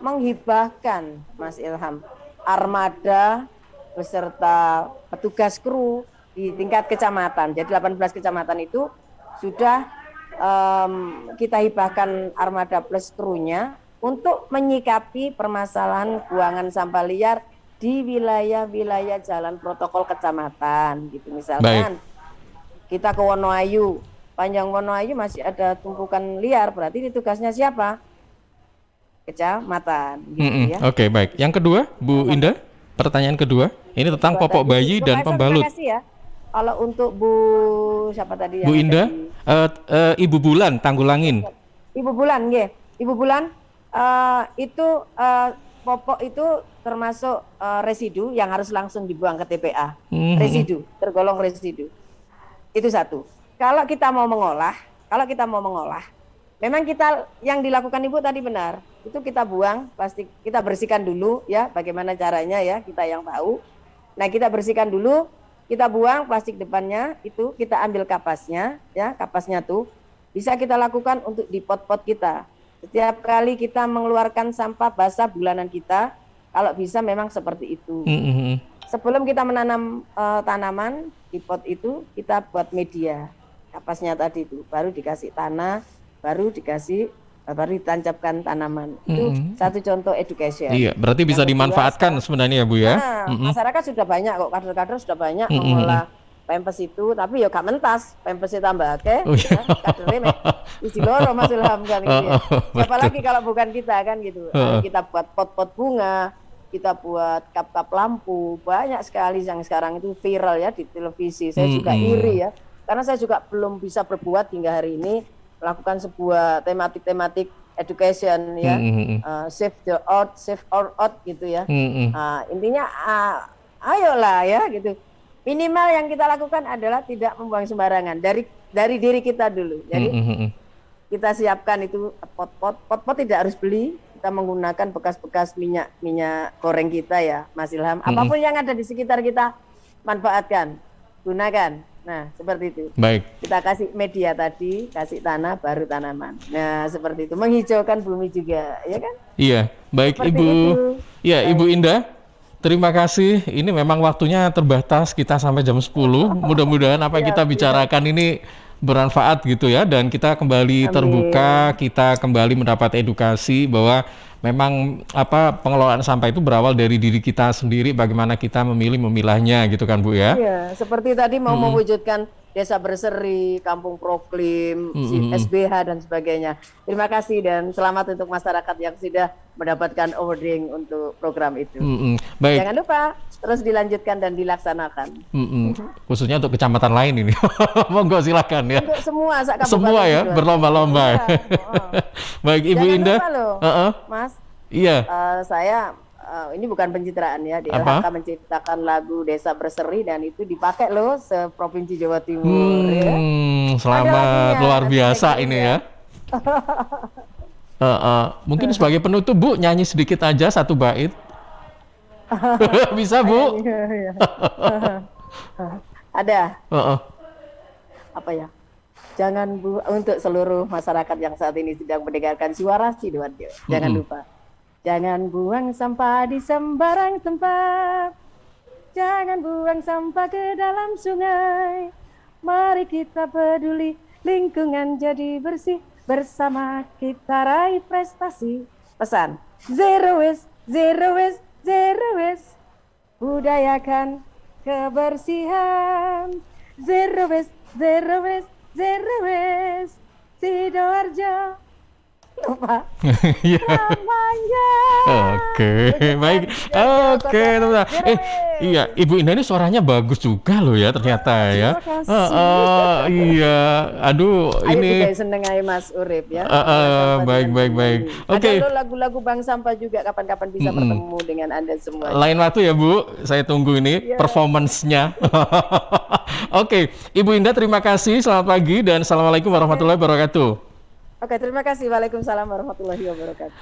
menghibahkan Mas Ilham armada beserta petugas kru di tingkat kecamatan. Jadi 18 kecamatan itu sudah kita hibahkan armada plus krunya untuk menyikapi permasalahan buangan sampah liar di wilayah-wilayah jalan protokol kecamatan gitu. Misalkan kita ke Wonoayu, panjang Wonoayu masih ada tumpukan liar, berarti ini tugasnya siapa? Kecamatan gitu ya. Oke, baik. Yang kedua, Bu Indah, pertanyaan kedua, ini tentang popok bayi dan pembalut. Terima kasih ya. Kalau untuk Bu siapa tadi? Bu Indah, Ibu Bulan Tanggulangin. Ibu Bulan, nggih. Ibu Bulan itu popok itu termasuk residu yang harus langsung dibuang ke TPA. Mhm. Residu, tergolong residu. Itu satu. Kalau kita mau mengolah, memang kita yang dilakukan Ibu tadi benar. Itu kita buang plastik, kita bersihkan dulu ya, bagaimana caranya ya, kita yang tahu. Nah, kita bersihkan dulu, kita buang plastik depannya, itu kita ambil kapasnya ya, kapasnya tuh bisa kita lakukan untuk di pot-pot kita. Setiap kali kita mengeluarkan sampah basah bulanan kita, kalau bisa memang seperti itu. Sebelum kita menanam tanaman di pot itu, kita buat media kapasnya tadi itu, baru dikasih tanah, baru ditancapkan tanaman. Itu satu contoh education. Iya, berarti bisa Yang kedua, dimanfaatkan sebenarnya ya Bu ya. masyarakat sudah banyak kok, kader-kader sudah banyak mengolah pempes itu, tapi ya gak mentas, pempesnya tambah akeh, Oh, iya. ya, kadernya isi loro Mas Ilham kan gitu ya. Siapa lagi kalau bukan kita kan gitu. Kita buat pot-pot bunga, kita buat kap-kap lampu, banyak sekali yang sekarang itu viral ya di televisi. Saya juga iri ya, karena saya juga belum bisa berbuat hingga hari ini melakukan sebuah tematik education ya, save the earth, save our earth gitu ya. Intinya ayolah ya gitu. Minimal yang kita lakukan adalah tidak membuang sembarangan dari diri kita dulu. Jadi kita siapkan itu pot-pot tidak harus beli, kita menggunakan bekas-bekas minyak goreng kita ya, Mas Ilham. Apapun yang ada di sekitar kita manfaatkan, gunakan. Nah, seperti itu. Baik. Kita kasih media tadi, kasih tanah, baru tanaman. Nah, seperti itu. Menghijaukan bumi juga, ya kan? Iya, baik Seperti Ibu. itu. Iya, Ibu Indah. Terima kasih. Ini memang waktunya terbatas, kita sampai jam 10. Mudah-mudahan apa yang kita bicarakan ini bermanfaat gitu ya, dan kita kembali terbuka, kita kembali mendapat edukasi bahwa memang pengelolaan sampah itu berawal dari diri kita sendiri, bagaimana kita memilih memilahnya gitu kan Bu ya. Iya, seperti tadi mau mewujudkan Desa Berseri, Kampung Proklim, SBH dan sebagainya. Terima kasih dan selamat untuk masyarakat yang sudah mendapatkan awarding untuk program itu. Baik. Jangan lupa terus dilanjutkan dan dilaksanakan. Khususnya untuk kecamatan lain ini. Monggo silakan ya. Untuk semua kabupaten Semua ya, Sidoarjo. berlomba-lomba. Iya, Baik Ibu Jangan Indah. lupa loh, Mas. Iya. Saya ini bukan pencitraan ya, DLHK menciptakan lagu Desa Berseri dan itu dipakai loh seprovinsi Jawa Timur. Ya. Selamat, lagunya, luar biasa nanti ini ya. Mungkin sebagai penutup Bu, nyanyi sedikit aja satu bait. Bisa Bu? Ada. Heeh. Apa ya? Jangan untuk seluruh masyarakat yang saat ini sedang mendengarkan suara Sidoarjo. Jangan lupa. Jangan buang sampah di sembarang tempat. Jangan buang sampah ke dalam sungai. Mari kita peduli lingkungan jadi bersih. Bersama kita raih prestasi. Pesan, zero waste, zero waste, zero waste. Budayakan kebersihan. Zero waste, zero waste, zero waste. Sidoarjo. Lupa. Namanya. Oke, baik. Oke, teman-teman. Iya, Ibu Indah ini suaranya bagus juga loh ya ternyata ya. Terima kasih. Iya, aduh Ayo ini. kita seneng aja Mas Urip ya. Baik. Oke. Ada loh lagu-lagu Bang Sampah juga kapan-kapan bisa bertemu dengan Anda semua. Lain waktu ya Bu, saya tunggu ini performance-nya. Oke, Ibu Indah terima kasih, selamat pagi dan Assalamualaikum warahmatullahi wabarakatuh. Oke, terima kasih. Waalaikumsalam warahmatullahi wabarakatuh.